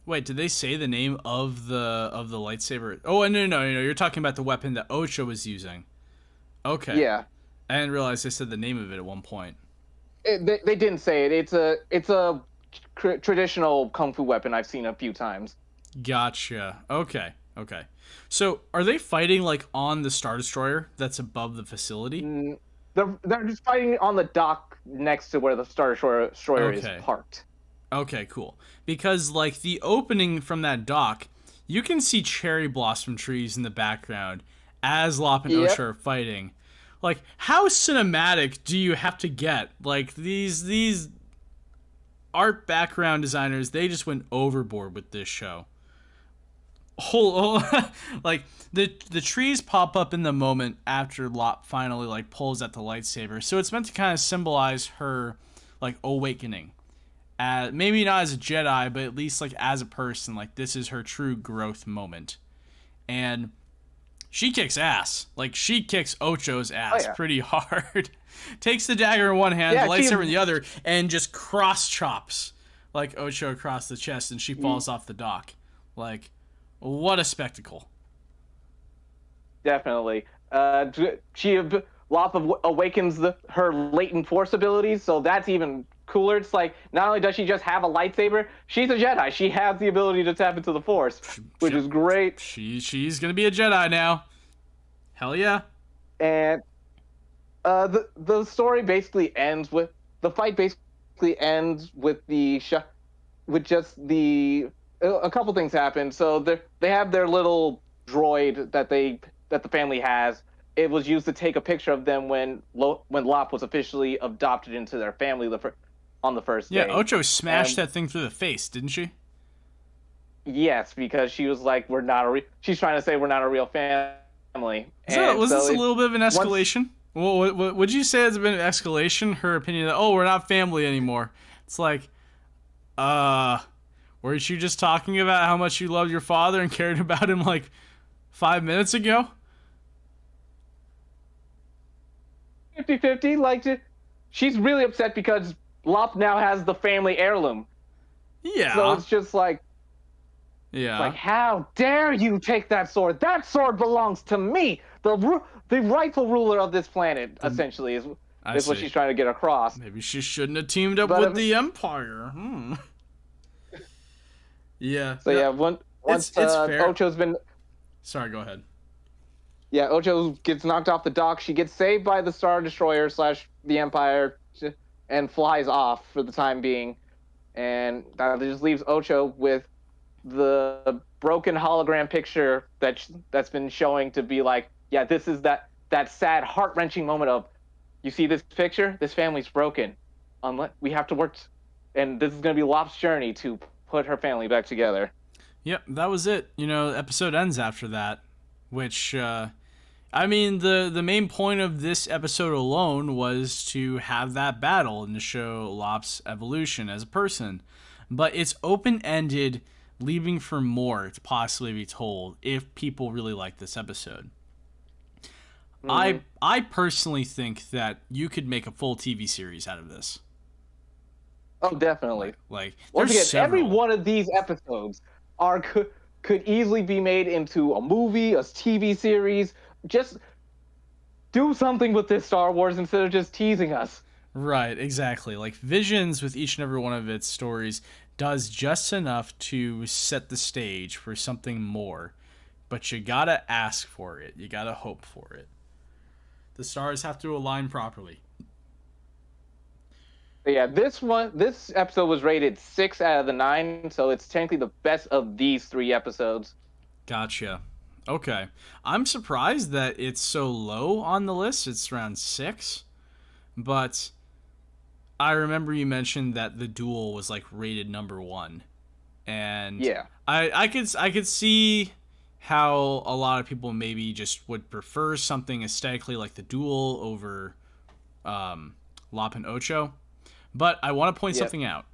Wait, did they say the name of the lightsaber? Oh, no, you're talking about the weapon that Ocho was using. Okay. Yeah. I didn't realize they said the name of it at one point. They didn't say it. It's a traditional kung fu weapon I've seen a few times. Gotcha. Okay. So, are they fighting on the Star Destroyer that's above the facility? They're just fighting on the dock next to where the Star Destroyer is parked. Okay, cool. Because the opening from that dock, you can see cherry blossom trees in the background as Lop and Ocho are fighting. How cinematic do you have to get? These art background designers, they just went overboard with this show. The trees pop up in the moment after Lop finally pulls at the lightsaber, so it's meant to kind of symbolize her awakening maybe not as a Jedi, but at least like as a person. Like this is her true growth moment, and she kicks ass. Like she kicks Ocho's ass pretty hard. Takes the dagger in one hand, the lightsaber in the other, and just cross chops like Ocho across the chest, and she falls off the dock. Like, what a spectacle! Definitely. Lop awakens her latent force abilities, so that's even cooler. It's like, not only does she just have a lightsaber, she's a Jedi. She has the ability to tap into the Force, which is great. She's gonna be a Jedi now. Hell yeah. And the story basically ends with the fight. Basically ends with a couple things happen. So they have their little droid that the family has. It was used to take a picture of them when Lop was officially adopted into their family on the first day. Yeah, Ocho smashed that thing through the face, didn't she? Yes, because she was like, she's trying to say we're not a real family. Was this a little bit of an escalation? What would you say has been an escalation? Her opinion that, we're not family anymore. It's like, weren't you just talking about how much you loved your father and cared about him like 5 minutes ago? 50-50, like, she's really upset because Lop now has the family heirloom. Yeah. So it's just like, like, how dare you take that sword? That sword belongs to me, the rightful ruler of this planet. Essentially, is what she's trying to get across. Maybe she shouldn't have teamed up with the Empire. Yeah. So once it's fair. Ocho's been. Sorry, go ahead. Yeah, Ocho gets knocked off the dock. She gets saved by the Star Destroyer / the Empire, and flies off for the time being. And that just leaves Ocho with the broken hologram picture that's been showing to be like, yeah, this is that sad, heart-wrenching moment of, you see this picture? This family's broken. We have to work, and this is going to be Lop's journey to put her family back together. Yep, that was it. The episode ends after that, which, I mean, the main point of this episode alone was to have that battle and to show Lop's evolution as a person. But it's open-ended, leaving for more to possibly be told if people really like this episode. Mm-hmm. I personally think that you could make a full TV series out of this. Oh, definitely. Like once again, every one of these episodes could easily be made into a movie, a TV series. Just do something with this Star Wars instead of just teasing us. Right, exactly. Like Visions, with each and every one of its stories, does just enough to set the stage for something more. But you gotta ask for it. You gotta hope for it. The stars have to align properly. But yeah, this episode was rated 6 out of the 9, so it's technically the best of these 3 episodes. Gotcha. Okay. I'm surprised that it's so low on the list. It's around 6. But I remember you mentioned that The Duel was like rated number 1. And yeah, I could see how a lot of people maybe just would prefer something aesthetically like The Duel over Lop and Ocho. But I want to point something out.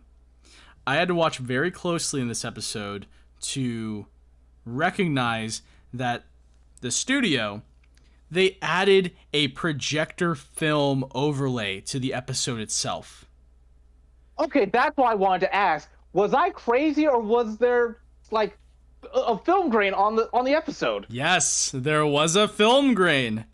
I had to watch very closely in this episode to recognize that the studio, they added a projector film overlay to the episode itself. Okay, that's why I wanted to ask. Was I crazy, or was there like a film grain on the episode? Yes, there was a film grain.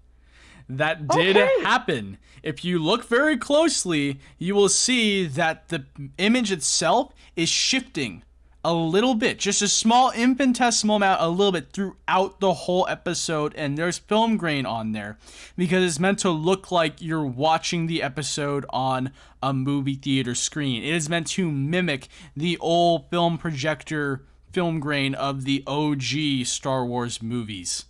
That did happen. If you look very closely, you will see that the image itself is shifting a little bit, just a small infinitesimal amount, a little bit throughout the whole episode, and there's film grain on there because it's meant to look like you're watching the episode on a movie theater screen. It is meant to mimic the old film projector film grain of the OG Star Wars movies.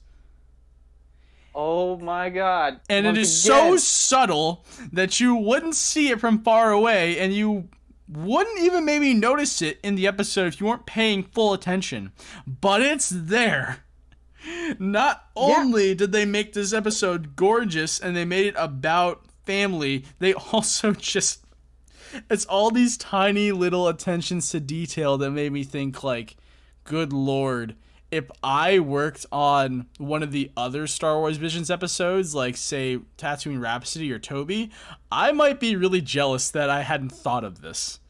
Oh my god. And it is so subtle that you wouldn't see it from far away, and you wouldn't even maybe notice it in the episode if you weren't paying full attention. But it's there. Not only did they make this episode gorgeous and they made it about family, they also just It's all these tiny little attentions to detail that made me think, like, good lord, if I worked on one of the other Star Wars Visions episodes, like, say, Tatooine Rhapsody or Toby, I might be really jealous that I hadn't thought of this.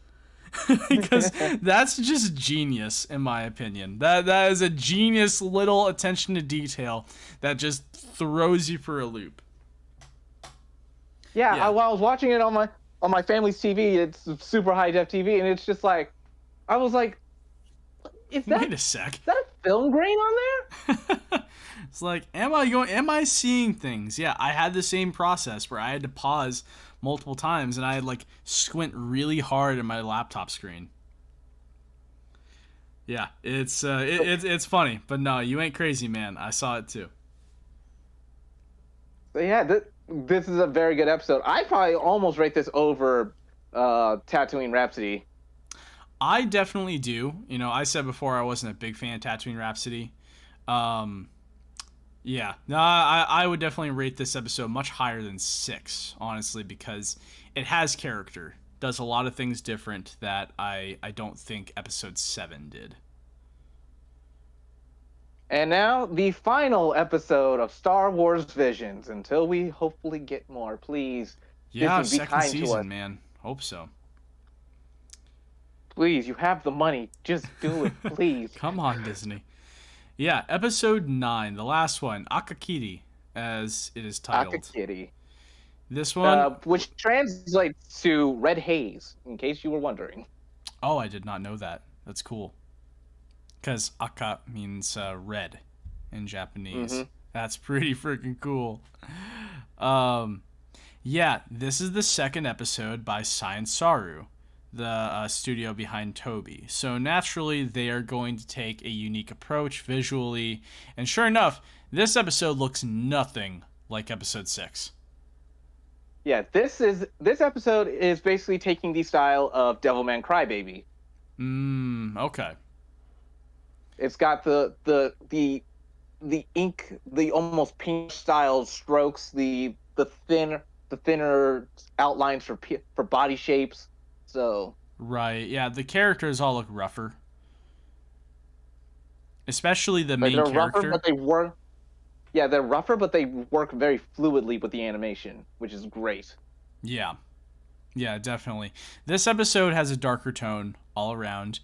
Because that's just genius, in my opinion. That is a genius little attention to detail that just throws you for a loop. Yeah. While I was watching it on my family's TV, it's super high def TV, and it's just like, I was like, wait a sec. Is that a film grain on there? It's like, am I seeing things? Yeah, I had the same process where I had to pause multiple times and I had like squint really hard at my laptop screen. Yeah, it's funny, but no, you ain't crazy, man. I saw it too. So yeah, this is a very good episode. I probably almost rate this over Tatooine Rhapsody. I definitely do. You know, I said before I wasn't a big fan of Tatooine Rhapsody. Yeah, no, I would definitely rate this episode much higher than 6, honestly, because it has character, does a lot of things different that I don't think episode 7 did. And now the final episode of Star Wars Visions. Until we hopefully get more, please. Yeah, Disney, be second kind season, to us. man. Hope so. Please, you have the money. Just do it, please. Come on, Disney. Yeah, episode 9, the last one, Akakiri, as it is titled. Akakiri. This one, which translates to red haze, in case you were wondering. Oh, I did not know that. That's cool. Because Aka means red in Japanese. Mm-hmm. That's pretty freaking cool. Yeah, this is the second episode by Science Saru, the studio behind Toby. So naturally, they are going to take a unique approach visually. And sure enough, this episode looks nothing like episode 6. Yeah, this episode is basically taking the style of Devilman Crybaby. Okay. It's got the ink, the almost pink style strokes, the thinner outlines for body shapes. So right, yeah, the characters all look rougher, especially the main character. Rougher, but they work. Yeah, they're rougher, but they work very fluidly with the animation, which is great. Yeah, definitely. This episode has a darker tone all around.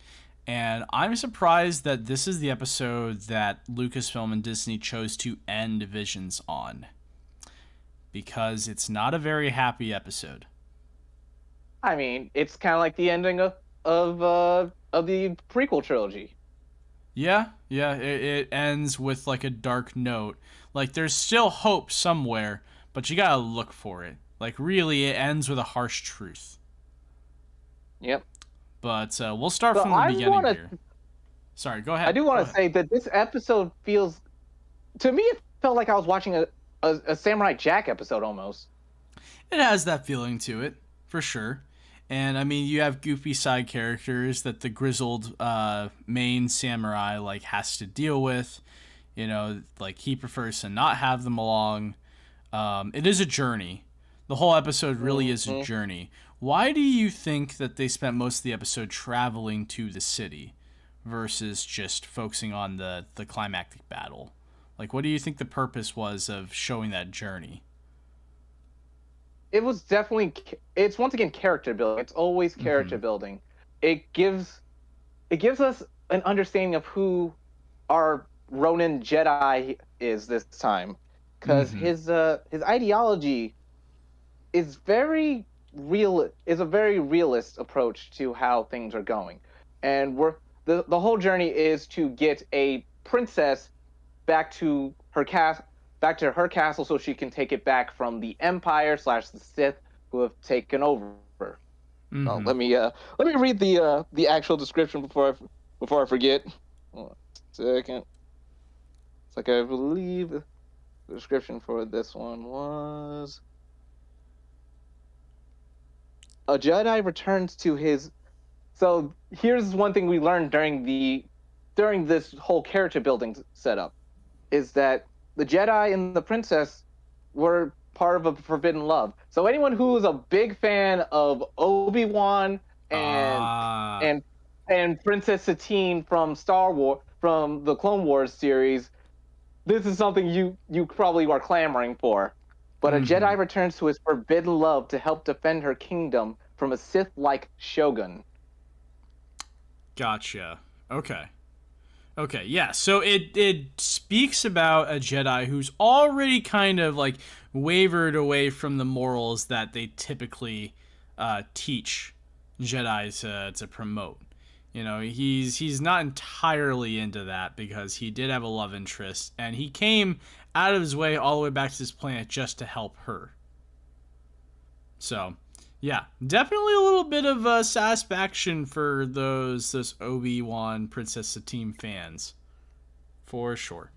And I'm surprised that this is the episode that Lucasfilm and Disney chose to end Visions on. Because it's not a very happy episode. I mean, it's kind of like the ending of the prequel trilogy. Yeah, it ends with like a dark note. Like there's still hope somewhere, but you gotta look for it. Like really, it ends with a harsh truth. Yep. But we'll start from the beginning here. Sorry, go ahead. I do want to say that this episode feels, to me, it felt like I was watching a Samurai Jack episode almost. It has that feeling to it, for sure. And I mean, you have goofy side characters that the grizzled main samurai like has to deal with. You know, like he prefers to not have them along. It is a journey. The whole episode really is a journey. Why do you think that they spent most of the episode traveling to the city versus just focusing on the climactic battle? Like, what do you think the purpose was of showing that journey? It was definitely, it's once again character building. It's always character building. It gives us an understanding of who our Ronin Jedi is this time, because his ideology is a very realist approach to how things are going, and the whole journey is to get a princess back to her castle so she can take it back from the Empire / the Sith who have taken over. Well, let me read the actual description before I forget. 1 second. It's like I believe the description for this one was: a Jedi returns to his. So here's one thing we learned during this whole character building setup, is that the Jedi and the princess were part of a forbidden love. So anyone who is a big fan of Obi-Wan and Ah. and and Princess Satine from Star Wars, from the Clone Wars series, this is something you probably are clamoring for. But a Mm-hmm. Jedi returns to his forbidden love to help defend her kingdom from a Sith-like shogun. Gotcha. Okay. Okay, yeah. So it speaks about a Jedi who's already kind of like wavered away from the morals that they typically teach Jedi to promote. You know, he's not entirely into that because he did have a love interest, and he came out of his way all the way back to this planet just to help her. So, yeah, definitely a little bit of satisfaction for those Obi-Wan Princess Satine fans, for sure.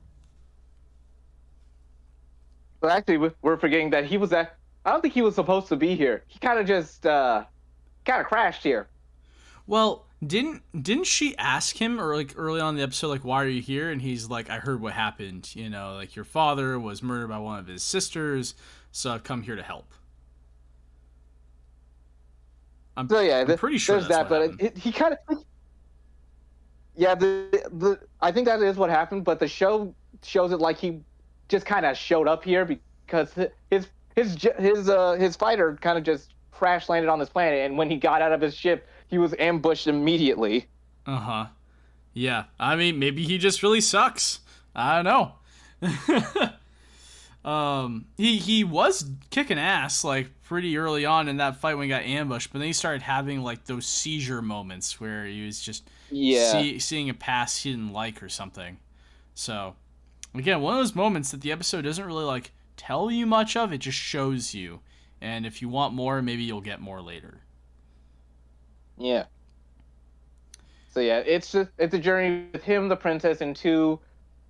But actually, we're forgetting that he was at. I don't think he was supposed to be here. He kind of just kind of crashed here. Well, didn't she ask him, or like early on in the episode, like, why are you here? And he's like, I heard what happened. You know, like your father was murdered by one of his sisters, so I've come here to help. So yeah, I'm pretty sure there's that's that. what But happened. he kind of, yeah, the I think that is what happened. But the show shows it like he just kind of showed up here because his fighter kind of just crash landed on this planet, and when he got out of his ship, he was ambushed immediately. Uh-huh. Yeah. I mean, maybe he just really sucks. I don't know. He was kicking ass like pretty early on in that fight when he got ambushed, but then he started having like those seizure moments where he was just Yeah, seeing a pass he didn't like or something. So, again, one of those moments that the episode doesn't really like tell you much of, it just shows you. And if you want more, maybe you'll get more later. yeah. So yeah, it's a journey with him, the princess, and two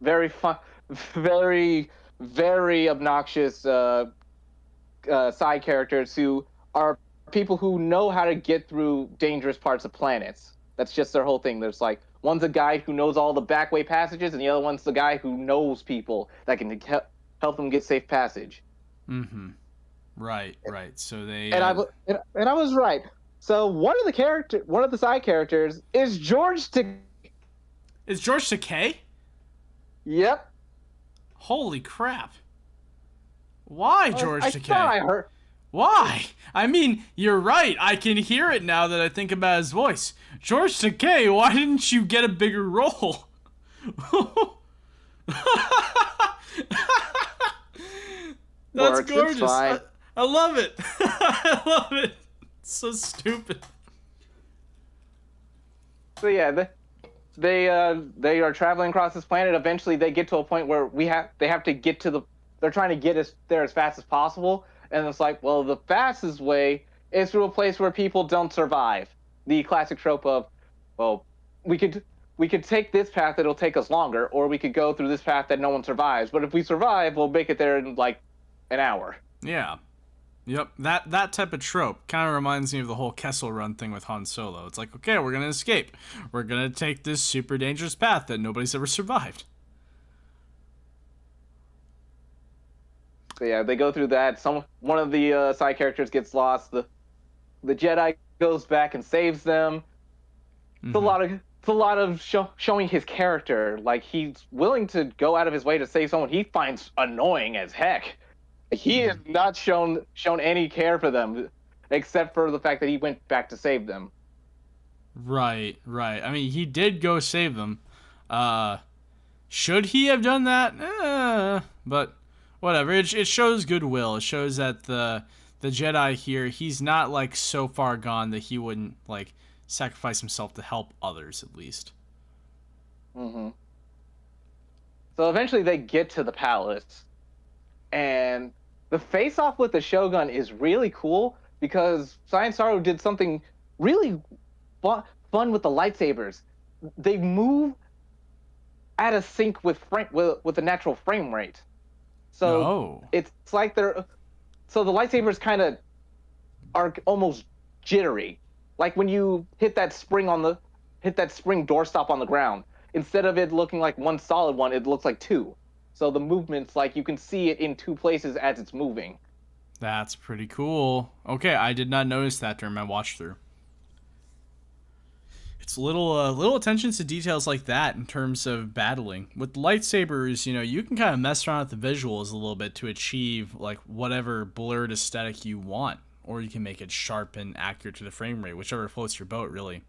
very fun, very very obnoxious side characters who are people who know how to get through dangerous parts of planets. That's just their whole thing. There's like one's a guy who knows all the backway passages, and the other one's the guy who knows people that can help them get safe passage. Mm-hmm. Right, right. So they And I was right. So one of the side characters is George. Is George Takei? Yep. Holy crap. Why George I Takei? thought I heard. Why? I mean, you're right. I can hear it now that I think about his voice. George Takei, why didn't you get a bigger role? That's Works, gorgeous. it's fine. I love it. I love it. It's so stupid. So yeah, they are traveling across this planet. Eventually, they get to a point where they have to get to the. They're trying to get us there as fast as possible, and it's like, well, the fastest way is through a place where people don't survive. The classic trope of, well, we could take this path that'll take us longer, or we could go through this path that no one survives. But if we survive, we'll make it there in like an hour. Yeah. Yep, that type of trope kind of reminds me of the whole Kessel Run thing with Han Solo. It's like, okay, we're gonna escape. We're gonna take this super dangerous path that nobody's ever survived. So yeah, they go through that. One of the side characters gets lost. The Jedi goes back and saves them. It's a lot of showing his character. Like he's willing to go out of his way to save someone he finds annoying as heck. He has not shown any care for them, except for the fact that he went back to save them. Right, right. I mean, he did go save them. Should he have done that? But whatever. It shows goodwill. It shows that the Jedi here, he's not like so far gone that he wouldn't like sacrifice himself to help others at least. Mm-hmm. So eventually they get to the palace, and the face-off with the Shogun is really cool because Science Saru did something really fun with the lightsabers. They move at a sync with the natural frame rate. So it's like so the lightsabers kind of are almost jittery. Like when you hit that spring doorstop on the ground, instead of it looking like one solid one, it looks like two. So the movement's like you can see it in two places as it's moving. That's pretty cool. Okay, I did not notice that during my watch through. It's little attention to details like that in terms of battling. With lightsabers, you can kind of mess around with the visuals a little bit to achieve like whatever blurred aesthetic you want, or you can make it sharp and accurate to the frame rate, whichever floats your boat, really.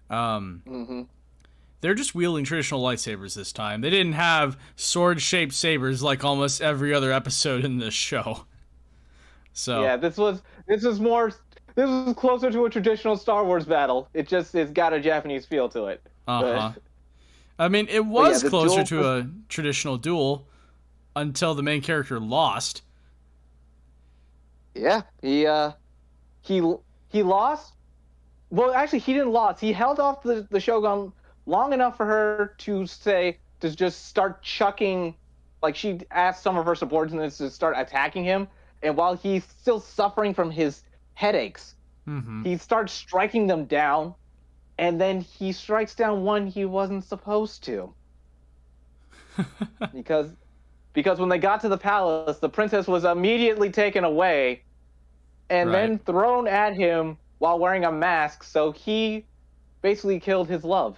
They're just wielding traditional lightsabers this time. They didn't have sword-shaped sabers like almost every other episode in this show. So yeah, this was closer to a traditional Star Wars battle. It's got a Japanese feel to it. I mean, it was closer to a traditional duel until the main character lost. Yeah, he lost. Well, actually, he didn't lose. He held off the Shogun long enough for her to just start chucking. Like, she asked some of her subordinates to start attacking him, and while he's still suffering from his headaches, he starts striking them down, and then he strikes down one he wasn't supposed to. because when they got to the palace, the princess was immediately taken away and then thrown at him while wearing a mask, so he basically killed his love.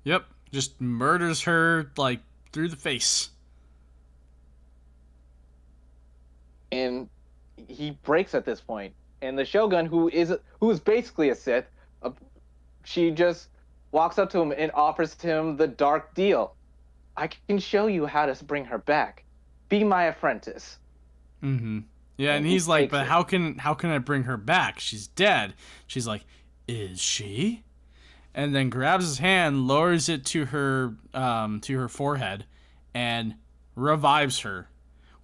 Yep, just murders her, like, through the face. And he breaks at this point. And the Shogun, who is basically a Sith, she just walks up to him and offers him the dark deal. I can show you how to bring her back. Be my apprentice. Yeah, and he's like, but how can I bring her back? She's dead. She's like, is she? And then grabs his hand, lowers it to her forehead, and revives her.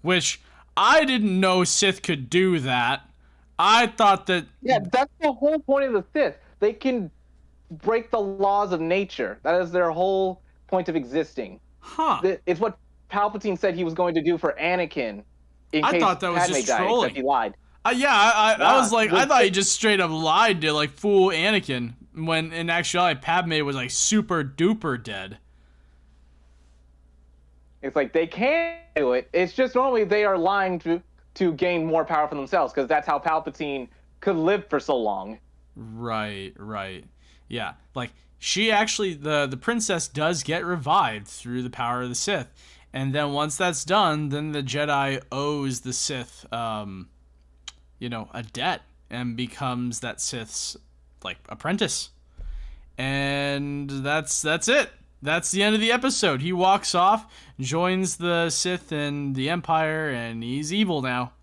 Which I didn't know Sith could do that. I thought that... Yeah, that's the whole point of the Sith. They can break the laws of nature. That is their whole point of existing. It's what Palpatine said he was going to do for Anakin. I thought that was just trolling. Except he lied. I was like, I thought he just straight up lied to like fool Anakin, when in actuality Padme was like super duper dead. It's like they can do it. It's just normally they are lying to gain more power for themselves, because that's how Palpatine could live for so long. Right. Yeah, like she actually, the princess does get revived through the power of the Sith. And then once that's done, then the Jedi owes the Sith, a debt, and becomes that Sith's, like, apprentice. And that's it. That's the end of the episode. He walks off, joins the Sith and the Empire, and he's evil now.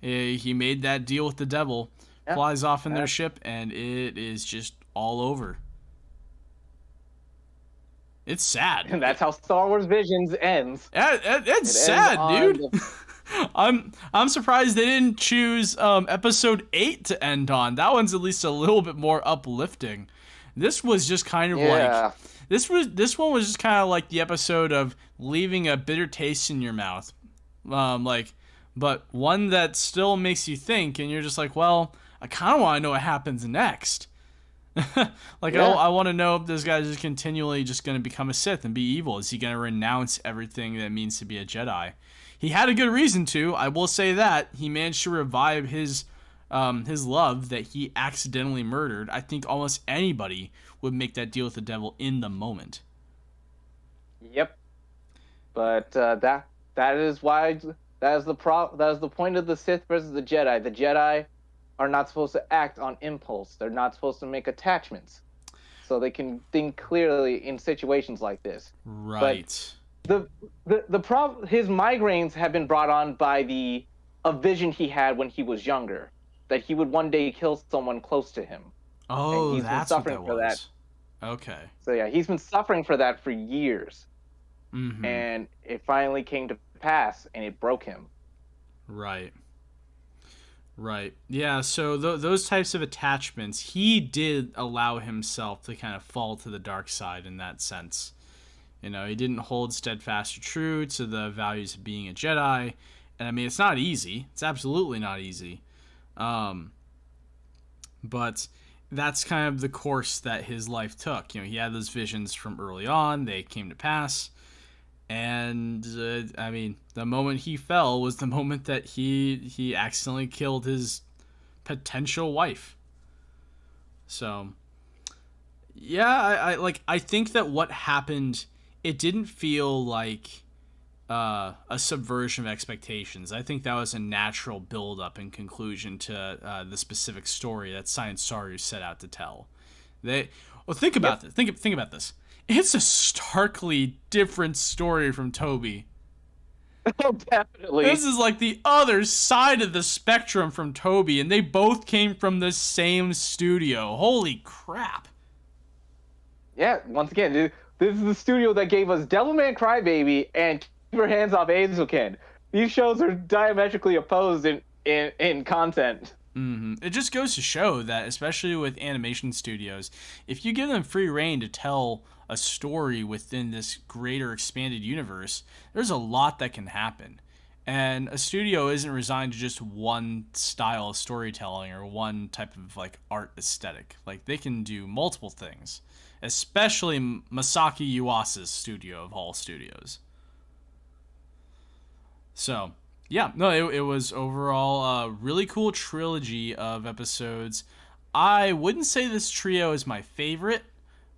He made that deal with the devil, flies off in their ship, and it is just all over. It's sad. And that's how Star Wars Visions ends. It's sad, dude. I'm surprised they didn't choose episode 8 to end on. That one's at least a little bit more uplifting. This was just kind of like this one was just kind of like the episode of leaving a bitter taste in your mouth. But one that still makes you think, and you're just like, well, I kind of want to know what happens next. I want to know if this guy's just continually just going to become a Sith and be evil. Is he going to renounce everything that it means to be a Jedi? He had a good reason to. I will say that he managed to revive his love that he accidentally murdered. I think almost anybody would make that deal with the devil in the moment. Yep. But that is the point of the Sith versus the Jedi. The Jedi are not supposed to act on impulse. They're not supposed to make attachments, so they can think clearly in situations like this. Right. But the problem, his migraines have been brought on by a vision he had when he was younger, that he would one day kill someone close to him. Oh, and that's what that was. Okay. So yeah, he's been suffering for that for years, and it finally came to pass, and it broke him. Right. Yeah, so those types of attachments, he did allow himself to kind of fall to the dark side in that sense. He didn't hold steadfast or true to the values of being a Jedi. And I mean, it's not easy. It's absolutely not easy. But that's kind of the course that his life took. He had those visions from early on. They came to pass. And I mean, the moment he fell was the moment that he accidentally killed his potential wife. So yeah, I think that what happened, it didn't feel like a subversion of expectations. I think that was a natural build up and conclusion to the specific story that Science Saru set out to tell. Think about this. Think about this. It's a starkly different story from Toby. Oh, definitely. This is like the other side of the spectrum from Toby, and they both came from the same studio. Holy crap. Yeah, once again, this is the studio that gave us Devilman Crybaby and Keep Your Hands Off Azuken. These shows are diametrically opposed in content. Mm-hmm. It just goes to show that, especially with animation studios, if you give them free reign to tell a story within this greater expanded universe, there's a lot that can happen. And a studio isn't resigned to just one style of storytelling or one type of like art aesthetic. Like they can do multiple things, especially Masaki Yuasa's studio of all studios. So yeah, no, it was overall a really cool trilogy of episodes. I wouldn't say this trio is my favorite,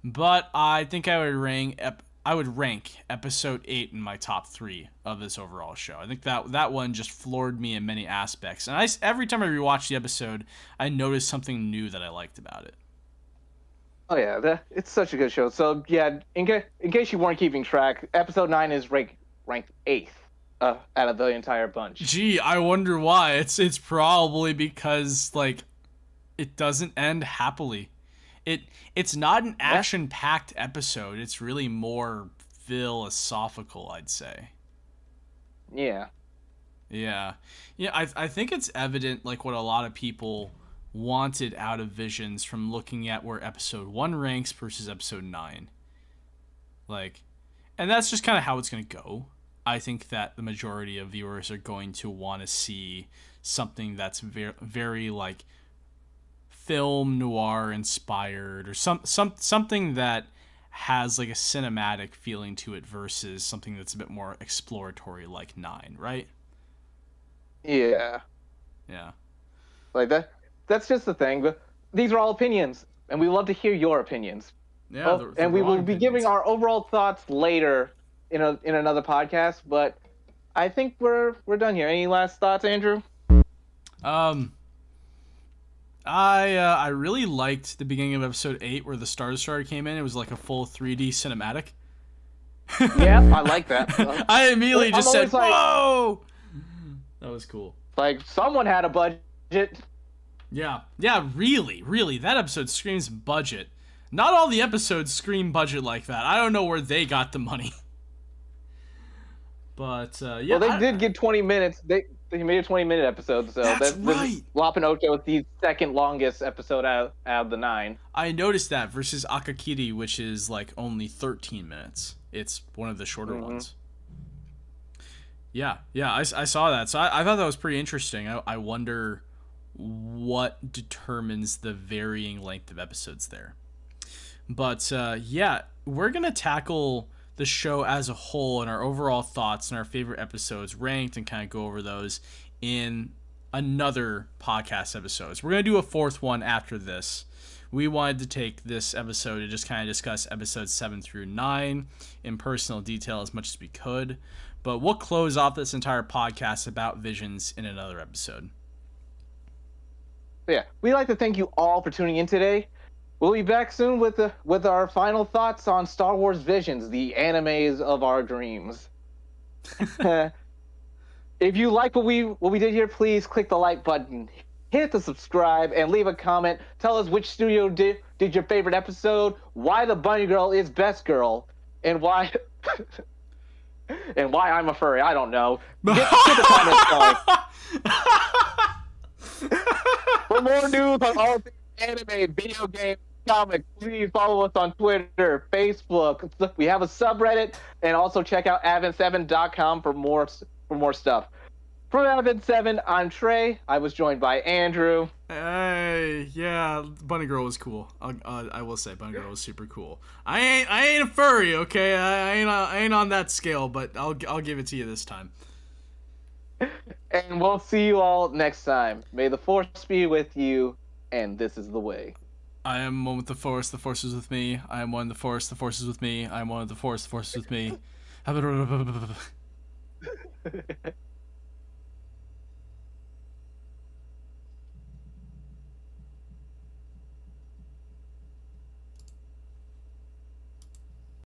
but I think I would rank episode 8 in my top 3 of this overall show. I think that one just floored me in many aspects. And every time I rewatch the episode, I notice something new that I liked about it. Oh yeah, it's such a good show. So yeah, in case you weren't keeping track, episode 9 is ranked 8th. Out of the entire bunch. Gee, I wonder why. It's probably because like it doesn't end happily. It's not an action-packed episode. It's really more philosophical, I'd say. Yeah. Yeah. I think it's evident like what a lot of people wanted out of Visions from looking at where episode 1 ranks versus episode 9. Like, and that's just kind of how it's going to go. I think that the majority of viewers are going to want to see something that's very, very like film noir inspired, or something that has like a cinematic feeling to it versus something that's a bit more exploratory like 9, right? Yeah. Yeah. Like that. That's just the thing. But these are all opinions, and we love to hear your opinions. Yeah. And we will be giving our overall thoughts later in another podcast, but I think we're done here. Any last thoughts, Andrew? I really liked the beginning of episode 8 where the Star Destroyer came in. It was like a full 3D cinematic. Yeah, I like that. I immediately just said, like, "Whoa!" That was cool. Like someone had a budget. Yeah, really. That episode screams budget. Not all the episodes scream budget like that. I don't know where they got the money. But yeah, well, they did get 20 minutes. They made a 20-minute episode, so that's right. Wapin Ocho was the second longest episode out of the 9. I noticed that versus Akakiri, which is like only 13 minutes. It's one of the shorter ones. Yeah, I saw that. So I thought that was pretty interesting. I wonder what determines the varying length of episodes there. But yeah, we're gonna tackle the show as a whole and our overall thoughts and our favorite episodes ranked and kind of go over those in another podcast episodes. We're going to do a 4th one after this. We wanted to take this episode to just kind of discuss episodes 7 through 9 in personal detail as much as we could, but we'll close off this entire podcast about Visions in another episode. Yeah, we'd like to thank you all for tuning in today. We'll be back soon with our final thoughts on Star Wars Visions, the animes of our dreams. If you like what we did here, please click the like button, hit the subscribe, and leave a comment. Tell us which studio did your favorite episode, why the bunny girl is best girl, and why I'm a furry. I don't know. Get the comments going. For more news on all things anime, video games, comics, please follow us on Twitter, Facebook. We have a subreddit, and also check out advent7.com for more stuff. From Advent7, I'm Trey. I was joined by Andrew. Hey, yeah, Bunny Girl was cool. I will say Bunny Girl was super cool. I ain't a furry, okay? I ain't on that scale, but I'll give it to you this time. And we'll see you all next time. May the force be with you, and this is the way. I am one with the force is with me. I am one with the force is with me. I am one with the force is with me.